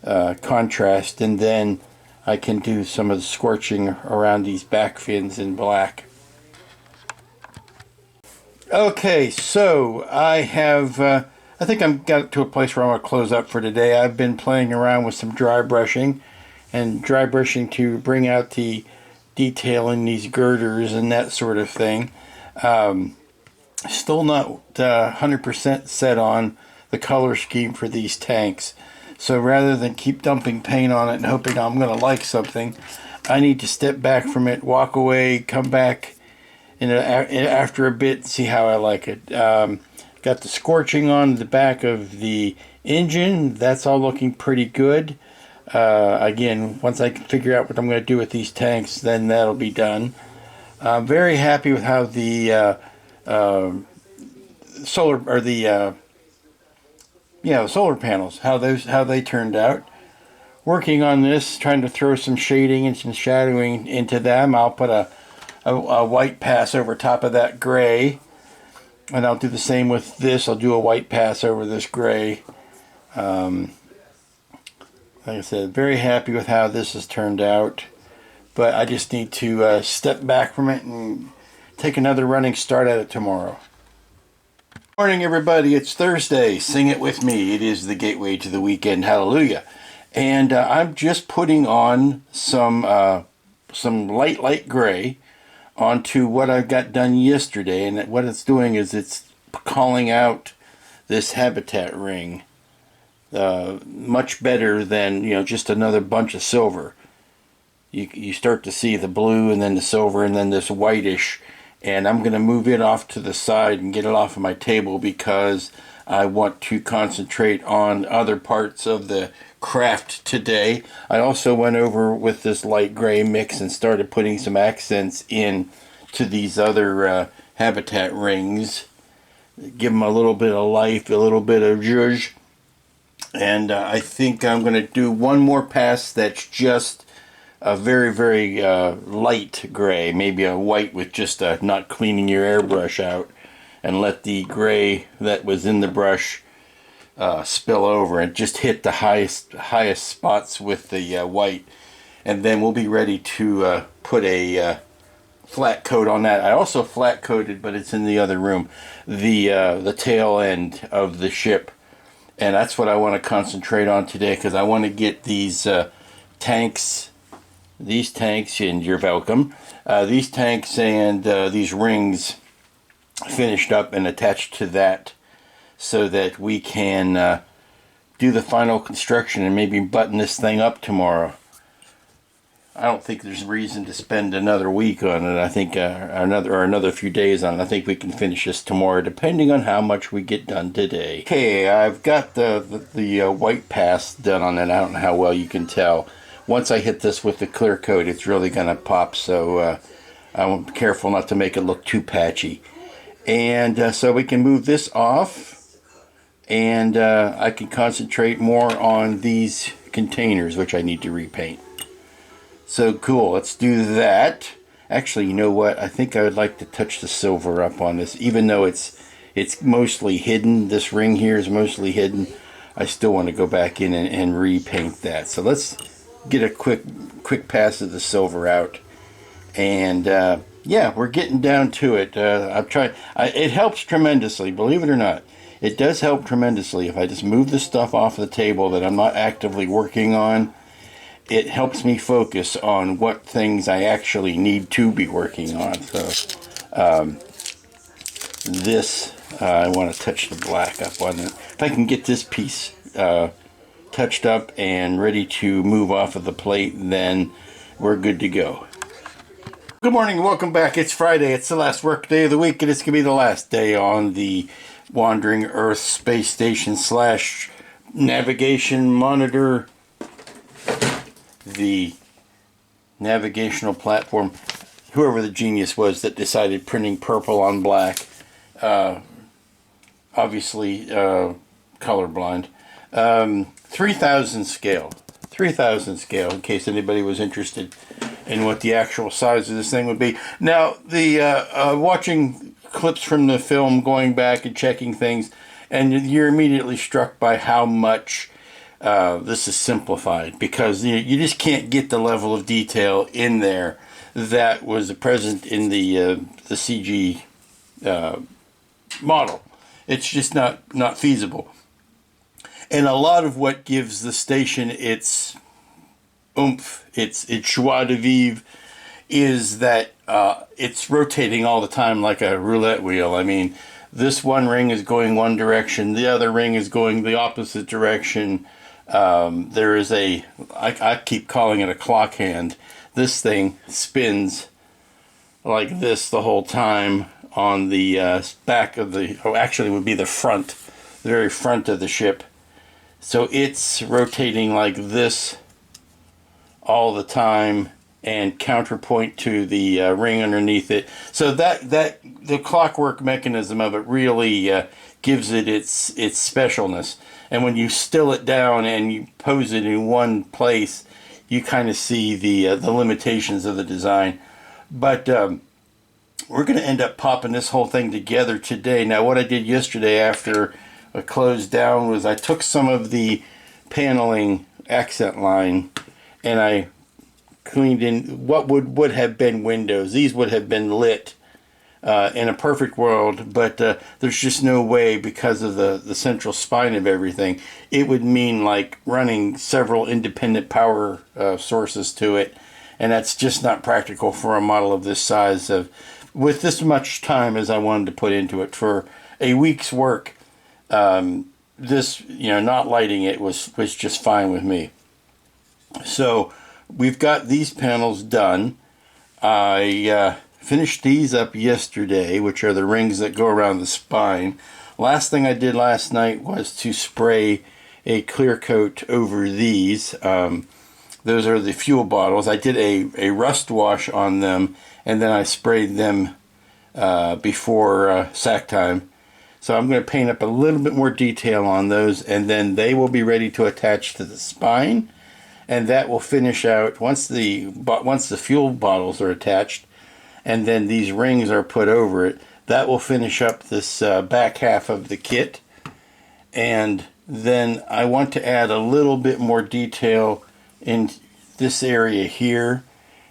C: contrast. And then I can do some of the scorching around these back fins in black. Okay, so I think I'm got to a place where I'm going to close up for today. I've been playing around with some dry brushing to bring out the detail in these girders and that sort of thing. Still not 100% set on the color scheme for these tanks. So rather than keep dumping paint on it and hoping I'm going to like something, I need to step back from it, walk away, come back after a bit, see how I like it. Got the scorching on the back of the engine. That's all looking pretty good. Again, once I can figure out what I'm going to do with these tanks, then that'll be done. I'm very happy with how the solar panels, how they turned out. Working on this, trying to throw some shading and some shadowing into them. I'll put a white pass over top of that gray, and I'll do the same with this. I'll do a white pass over this gray. Like I said, very happy with how this has turned out, but I just need to step back from it and take another running start at it tomorrow. Morning, everybody. It's Thursday. Sing it with me. It is the gateway to the weekend. Hallelujah. And I'm just putting on some light gray onto what I got done yesterday. And what it's doing is it's calling out this habitat ring much better than, just another bunch of silver. You start to see the blue and then the silver and then this whitish. And I'm going to move it off to the side and get it off of my table, because I want to concentrate on other parts of the craft today. I also went over with this light gray mix and started putting some accents in to these other habitat rings. Give them a little bit of life, a little bit of zhuzh. And I think I'm going to do one more pass that's just a very, very light gray, maybe a white with just not cleaning your airbrush out, and let the gray that was in the brush spill over and just hit the highest spots with the white. And then we'll be ready to put a flat coat on that. I also flat coated, but it's in the other room, the tail end of the ship. And that's what I want to concentrate on today, because I want to get these tanks, and you're welcome, these tanks and these rings finished up and attached to that, so that we can do the final construction and maybe button this thing up tomorrow. I don't think there's reason to spend another week on it. I think another few days on it. I think we can finish this tomorrow, depending on how much we get done today. Okay, I've got the white pass done on it. I don't know how well you can tell. Once I hit this with the clear coat, it's really going to pop, so I'm careful not to make it look too patchy. And so we can move this off, and I can concentrate more on these containers, which I need to repaint. So cool, let's do that. Actually, you know what? I think I would like to touch the silver up on this, even though it's mostly hidden. This ring here is mostly hidden. I still want to go back in and repaint that. So let's get a quick pass of the silver out. And yeah, we're getting down to it. I've tried. It helps tremendously, believe it or not. It does help tremendously if I just move the stuff off the table that I'm not actively working on. It helps me focus on what things I actually need to be working on. So this, I want to touch the black up on it. If I can get this piece touched up and ready to move off of the plate, then we're good to go. Good morning, welcome back. It's Friday. It's the last work day of the week, and it's going to be the last day on the Wandering Earth Space Station / Navigation Monitor, the navigational platform. Whoever the genius was that decided printing purple on black, obviously colorblind. 3000 scale. 3000 scale, in case anybody was interested in what the actual size of this thing would be. Now, the watching clips from the film, going back and checking things, and you're immediately struck by how much this is simplified, because you just can't get the level of detail in there that was present in the CG model. It's just not feasible. And a lot of what gives the station its oomph, its joie de vivre, is that it's rotating all the time like a roulette wheel. I mean, this one ring is going one direction, the other ring is going the opposite direction. There is I keep calling it a clock hand. This thing spins like this the whole time on the back of actually would be the front, the very front of the ship. So it's rotating like this all the time and counterpoint to the ring underneath it. So that the clockwork mechanism of it really gives it its specialness. And when you still it down and you pose it in one place, you kind of see the limitations of the design. But we're going to end up popping this whole thing together today. Now, what I did yesterday after I closed down was I took some of the paneling accent line and I cleaned in what would have been windows. These would have been lit in a perfect world, but there's just no way, because of the central spine of everything. It would mean like running several independent power sources to it, and that's just not practical for a model of this size with this much time as I wanted to put into it. For a week's work, this, not lighting it was just fine with me. So we've got these panels done. I finished these up yesterday, which are the rings that go around the spine. Last thing I did last night was to spray a clear coat over these. Those are the fuel bottles. I did a rust wash on them, and then I sprayed them before sack time. So I'm going to paint up a little bit more detail on those, and then they will be ready to attach to the spine, and that will finish out once the fuel bottles are attached, and then these rings are put over it. That will finish up this back half of the kit, and then I want to add a little bit more detail in this area here,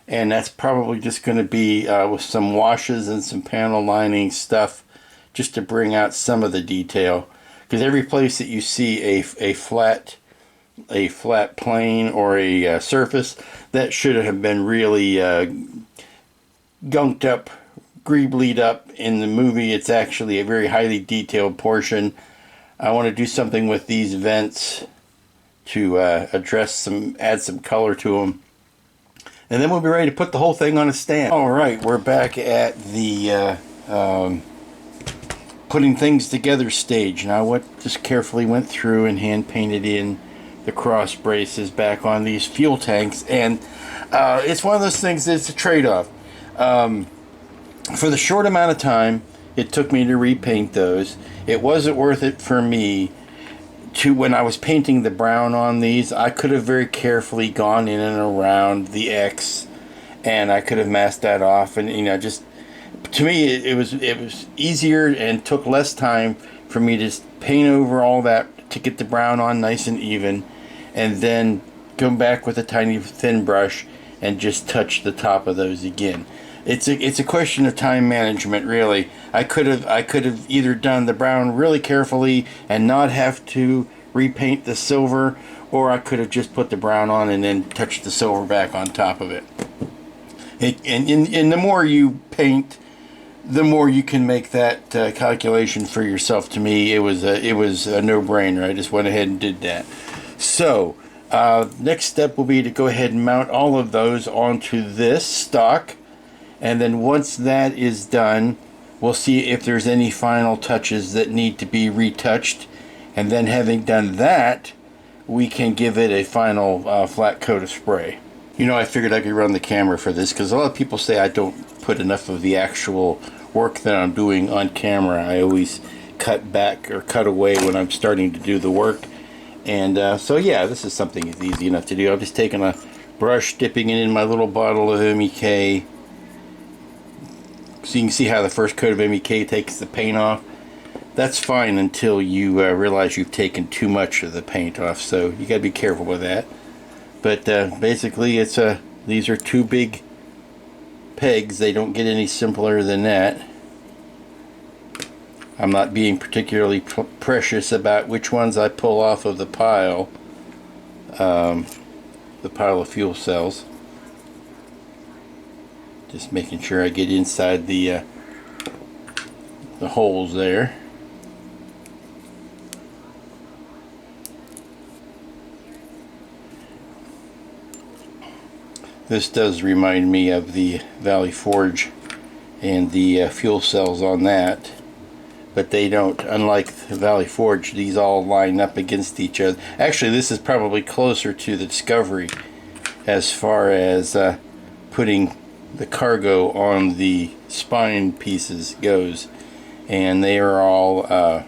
C: and that's probably just going to be with some washes and some panel lining stuff, just to bring out some of the detail. Because every place that you see a flat plane or a surface, that should have been really gunked up, greeblied up. In the movie, it's actually a very highly detailed portion. I want to do something with these vents to add some color to them. And then we'll be ready to put the whole thing on a stand. Alright, we're back at the putting things together stage. Now, just carefully went through and hand painted in the cross braces back on these fuel tanks, and it's one of those things that's a trade-off. For the short amount of time it took me to repaint those, it wasn't worth it for me to, when I was painting the brown on these, I could have very carefully gone in and around the X and I could have masked that off, and just to me it was easier and took less time for me to just paint over all that to get the brown on nice and even, and then come back with a tiny thin brush and just touch the top of those again. It's a question of time management, really. I could have either done the brown really carefully and not have to repaint the silver, or I could have just put the brown on and then touched the silver back on top of it. And the more you paint, the more you can make that calculation for yourself. To me, it was a no-brainer. I just went ahead and did that. So next step will be to go ahead and mount all of those onto this stock, and then once that is done, we'll see if there's any final touches that need to be retouched, and then having done that, we can give it a final flat coat of spray. I figured I could run the camera for this because a lot of people say I don't put enough of the actual work that I'm doing on camera. I always cut back or cut away when I'm starting to do the work. And so yeah, this is something that's easy enough to do. I'm just taking a brush, dipping it in my little bottle of MEK. So you can see how the first coat of MEK takes the paint off. That's fine until you realize you've taken too much of the paint off, so you gotta be careful with that. But basically these are two big pegs. They don't get any simpler than that. I'm not being particularly precious about which ones I pull off of the pile of fuel cells. Just making sure I get inside the holes there. This does remind me of the Valley Forge and the fuel cells on that, but they don't. Unlike the Valley Forge, these all line up against each other. Actually, this is probably closer to the Discovery as far as putting the cargo on the spine pieces goes, and they are all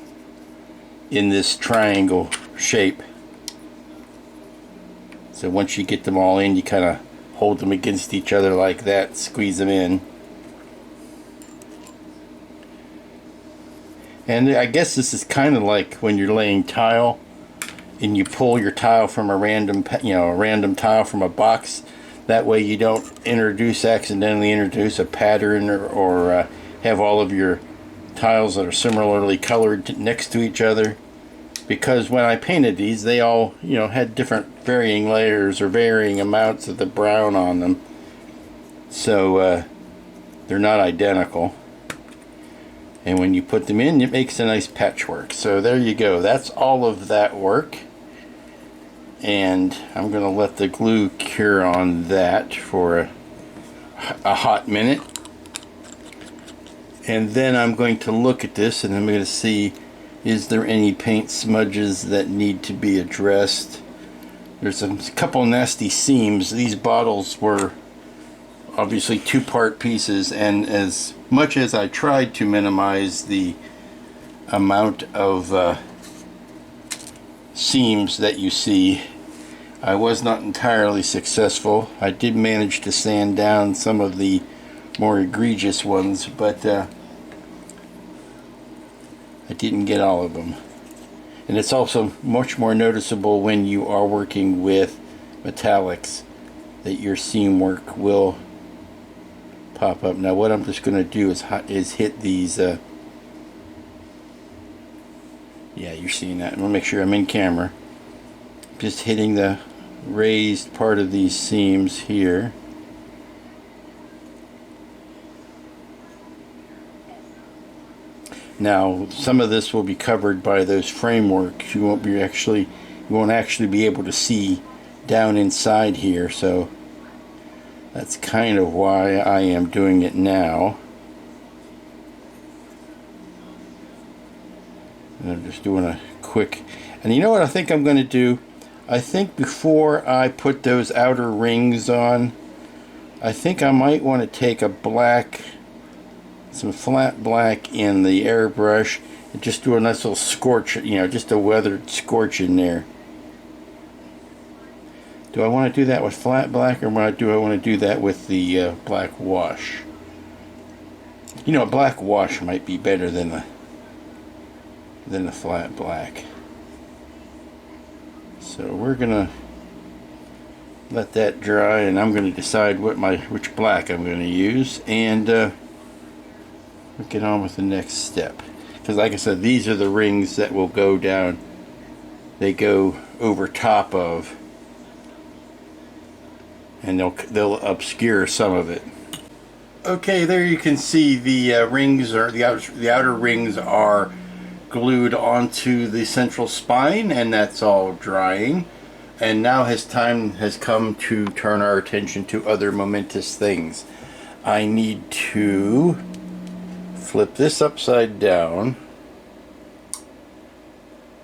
C: in this triangle shape. So once you get them all in, you kind of hold them against each other like that, squeeze them in. And I guess this is kind of like when you're laying tile and you pull your tile from a random tile from a box. That way you don't accidentally introduce a pattern or have all of your tiles that are similarly colored next to each other. Because when I painted these, they all had different varying layers or varying amounts of the brown on them, so they're not identical. And when you put them in, it makes a nice patchwork. So there you go. That's all of that work. And I'm going to let the glue cure on that for a hot minute. And then I'm going to look at this and I'm going to see, is there any paint smudges that need to be addressed? There's a couple nasty seams. These bottles were obviously two-part pieces, and as much as I tried to minimize the amount of seams that you see, I was not entirely successful. I did manage to sand down some of the more egregious ones, but I didn't get all of them. And it's also much more noticeable when you are working with metallics that your seam work will pop up. Now what I'm just going to do is hit these yeah, you're seeing that. I'm going to make sure I'm in camera. Just hitting the raised part of these seams here. Now some of this will be covered by those frameworks. You won't actually be able to see down inside here, so that's kind of why I am doing it now. And I'm just doing a quick, and you know what I think I'm going to do? I think before I put those outer rings on, I think I might want to take a black, some flat black in the airbrush and just do a nice little scorch, just a weathered scorch in there. Do I want to do that with flat black, or do I want to do that with the black wash? You know, a black wash might be better than the flat black. So we're gonna let that dry, and I'm going to decide which black I'm going to use, and we'll get on with the next step. Because like I said, these are the rings that will go down. They go over top of, and they'll obscure some of it. Okay, there you can see the rings, or the outer rings are glued onto the central spine, and that's all drying. And now time has come to turn our attention to other momentous things. I need to flip this upside down.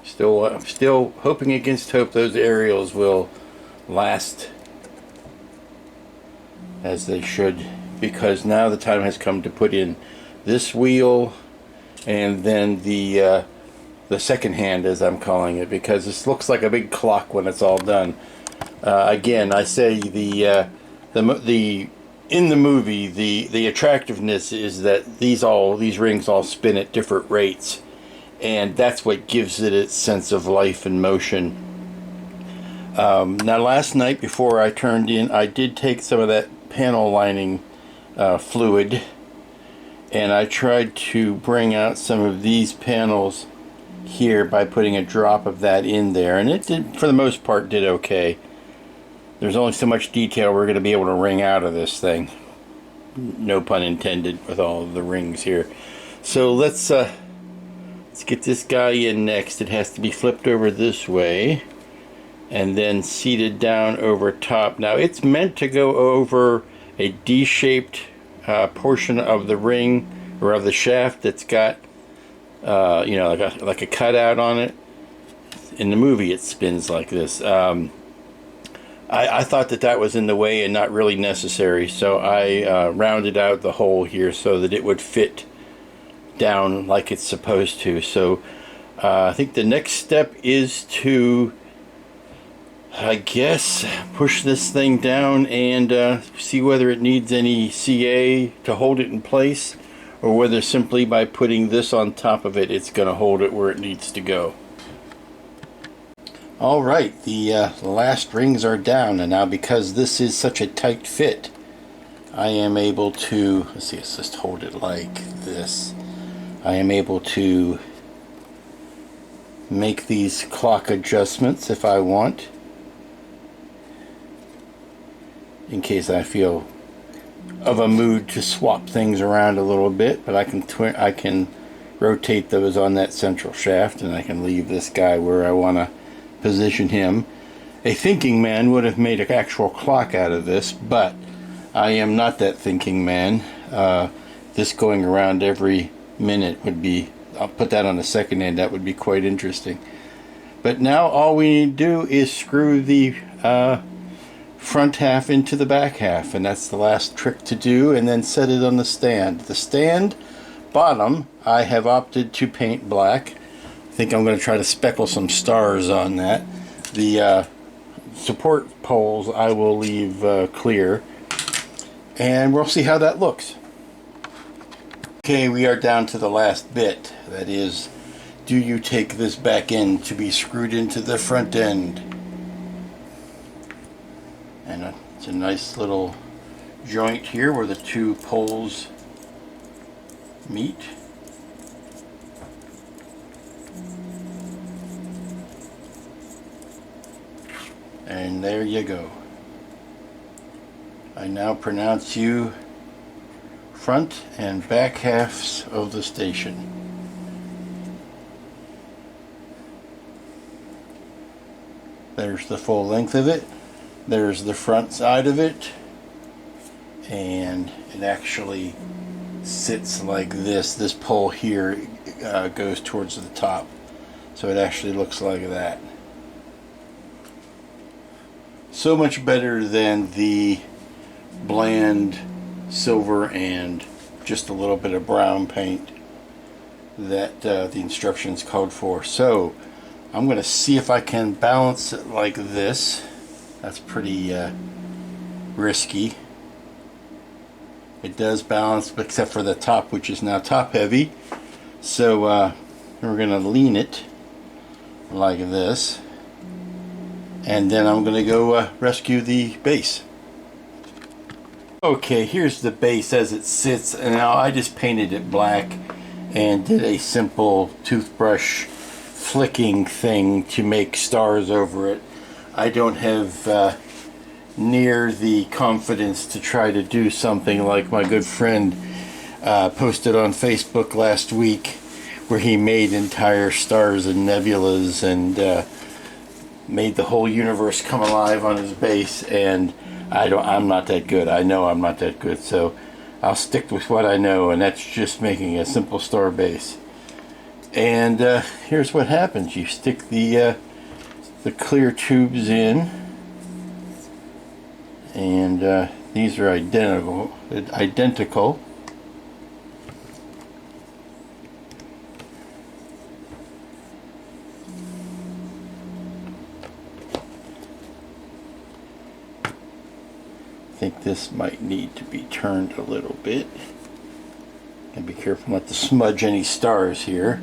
C: Still hoping against hope those aerials will last as they should, because now the time has come to put in this wheel and then the second hand, as I'm calling it, because this looks like a big clock when it's all done. Again, I say in the movie the attractiveness is that these rings all spin at different rates, and that's what gives it its sense of life and motion. Now, last night before I turned in, I did take some of that panel lining fluid, and I tried to bring out some of these panels here by putting a drop of that in there, and it did, for the most part, did okay. There's only so much detail we're going to be able to wring out of this thing, no pun intended, with all of the rings here. So let's get this guy in next. It has to be flipped over this way and then seated down over top. Now, it's meant to go over a D-shaped portion of the ring, or of the shaft, that's got you know, like a cutout on it. In the movie it spins like this. I thought that was in the way and not really necessary, so I rounded out the hole here so that it would fit down like it's supposed to. So I think the next step is to, I guess, push this thing down and see whether it needs any CA to hold it in place, or whether simply by putting this on top of it, it's going to hold it where it needs to go. Alright, the last rings are down, and now because this is such a tight fit, I am able to, let's just hold it like this. I am able to make these clock adjustments if I want, in case I feel of a mood to swap things around a little bit. But I can rotate those on that central shaft, and I can leave this guy where I want to position him. A thinking man would have made an actual clock out of this, but I am not that thinking man. This going around every minute would be, I'll put that on the second end, that would be quite interesting. But now all we need to do is screw the front half into the back half, and that's the last trick to do, and then set it on the stand. The stand bottom I have opted to paint black. I think I'm going to try to speckle some stars on that. The support poles I will leave clear, and we'll see how that looks. Okay, we are down to the last bit. That is, do you take this back end to be screwed into the front end? And it's a nice little joint here where the two poles meet. And there you go. I now pronounce you front and back halves of the station. There's the full length of it. There's the front side of it. And it actually sits like this. This pole here goes towards the top. So it actually looks like that. So much better than the bland silver and just a little bit of brown paint that the instructions called for. So I'm going to see if I can balance it like this. That's pretty risky. It does balance, except for the top, which is now top heavy. So we're going to lean it like this. And then I'm going to go rescue the base. Okay, here's the base as it sits. And now I just painted it black and did a simple toothbrush flicking thing to make stars over it. I don't have near the confidence to try to do something like my good friend posted on Facebook last week, where he made entire stars and nebulas and made the whole universe come alive on his base. And I'm not that good. I know I'm not that good, so I'll stick with what I know, and that's just making a simple star base. And here's what happens. You stick the clear tubes in, and these are identical. I think this might need to be turned a little bit. And be careful not to smudge any stars here.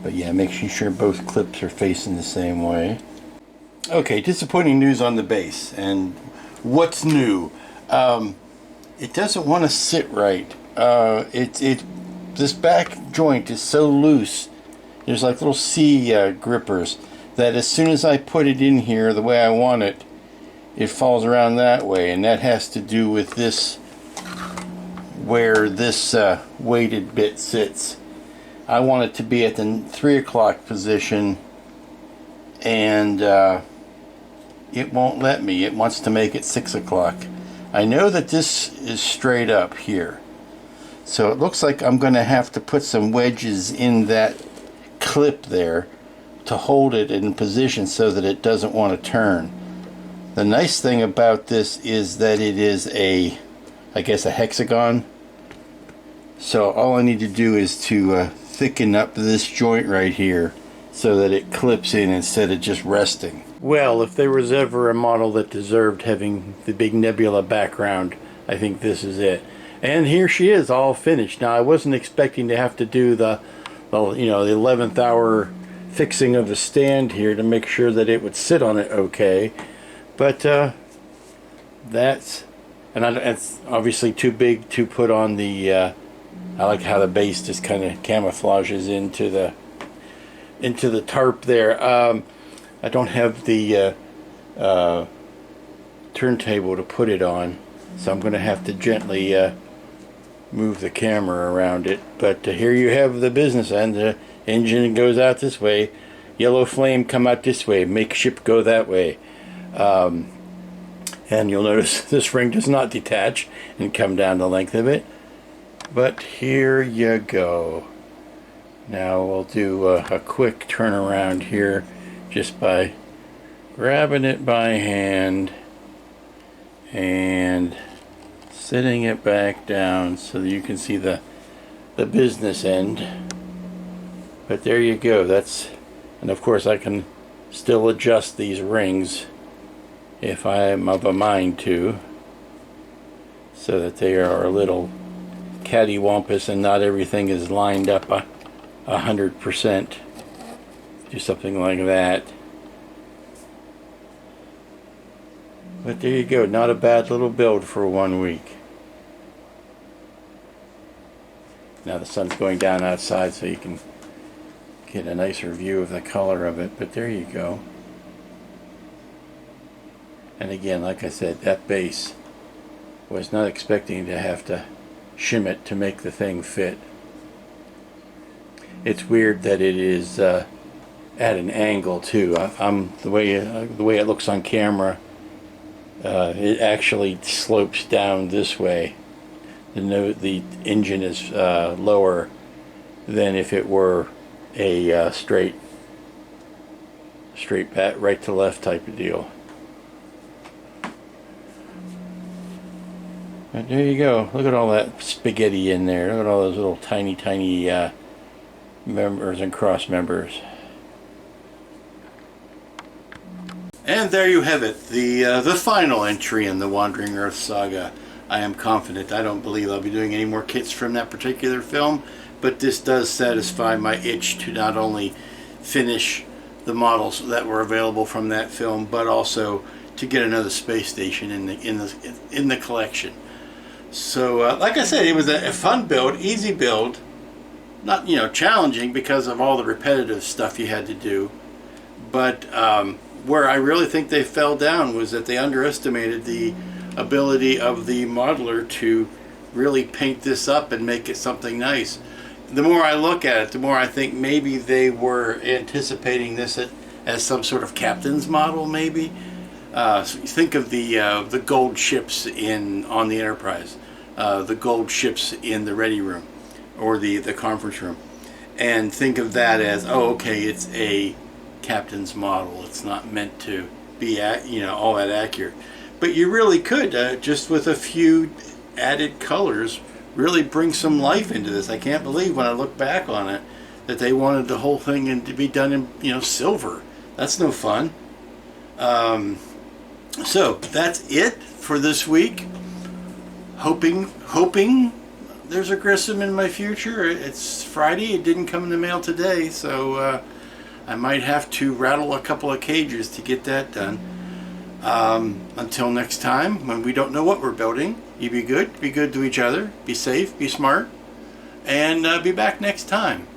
C: But yeah, making sure both clips are facing the same way. Okay, disappointing news on the base. And what's new? It doesn't want to sit right. This back joint is so loose. There's like little C grippers that as soon as I put it in here the way I want it, it falls around that way, and that has to do with this, where this weighted bit sits. I want it to be at the 3 o'clock position, and it won't let me. It wants to make it 6 o'clock. I know that this is straight up here, so it looks like I'm going to have to put some wedges in that clip there to hold it in position so that it doesn't want to turn. The nice thing about this is that it is I guess a hexagon. So all I need to do is to thicken up this joint right here so that it clips in instead of just resting. Well, if there was ever a model that deserved having the big nebula background, I think this is it. And here she is, all finished. Now, I wasn't expecting to have to do the 11th hour fixing of the stand here to make sure that it would sit on it okay. But it's obviously too big to put on the, I like how the base just kind of camouflages into the tarp there. I don't have the turntable to put it on, so I'm going to have to gently move the camera around it. But here you have the business end. The engine goes out this way, yellow flame come out this way, make ship go that way. And you'll notice this ring does not detach and come down the length of it. But here you go. Now we'll do a quick turnaround here just by grabbing it by hand and sitting it back down so that you can see the business end. But there you go. And of course I can still adjust these rings if I'm of a mind to, so that they are a little cattywampus and not everything is lined up 100%. Do something like that. But there you go. Not a bad little build for 1 week. Now the sun's going down outside so you can get a nicer view of the color of it. But there you go. And again, like I said, that base was not expecting to have to shim it to make the thing fit. It's weird that it is at an angle too. The way it looks on camera, it actually slopes down this way. The engine is lower than if it were a straight back, right to left type of deal. But there you go. Look at all that spaghetti in there. Look at all those little tiny, tiny members and cross members.
B: And there you have it, the final entry in the Wandering Earth saga. I am confident. I don't believe I'll be doing any more kits from that particular film, but this does satisfy my itch to not only finish the models that were available from that film, but also to get another space station in the collection. So, like I said, it was a fun build, easy build, not challenging because of all the repetitive stuff you had to do, but where I really think they fell down was that they underestimated the ability of the modeler to really paint this up and make it something nice. The more I look at it, the more I think maybe they were anticipating this as some sort of captain's model, maybe. So think of the gold ships on the Enterprise, the gold ships in the Ready Room, or the conference room, and think of that as, oh, okay, it's a captain's model. It's not meant to be all that accurate, but you really could just with a few added colors really bring some life into this. I can't believe when I look back on it that they wanted the whole thing to be done in silver. That's no fun. So that's it for this week. Hoping there's a Grissom in my future. It's Friday. It didn't come in the mail today, so I might have to rattle a couple of cages to get that done. Until next time, when we don't know what we're building, you be good to each other, be safe, be smart, and be back next time.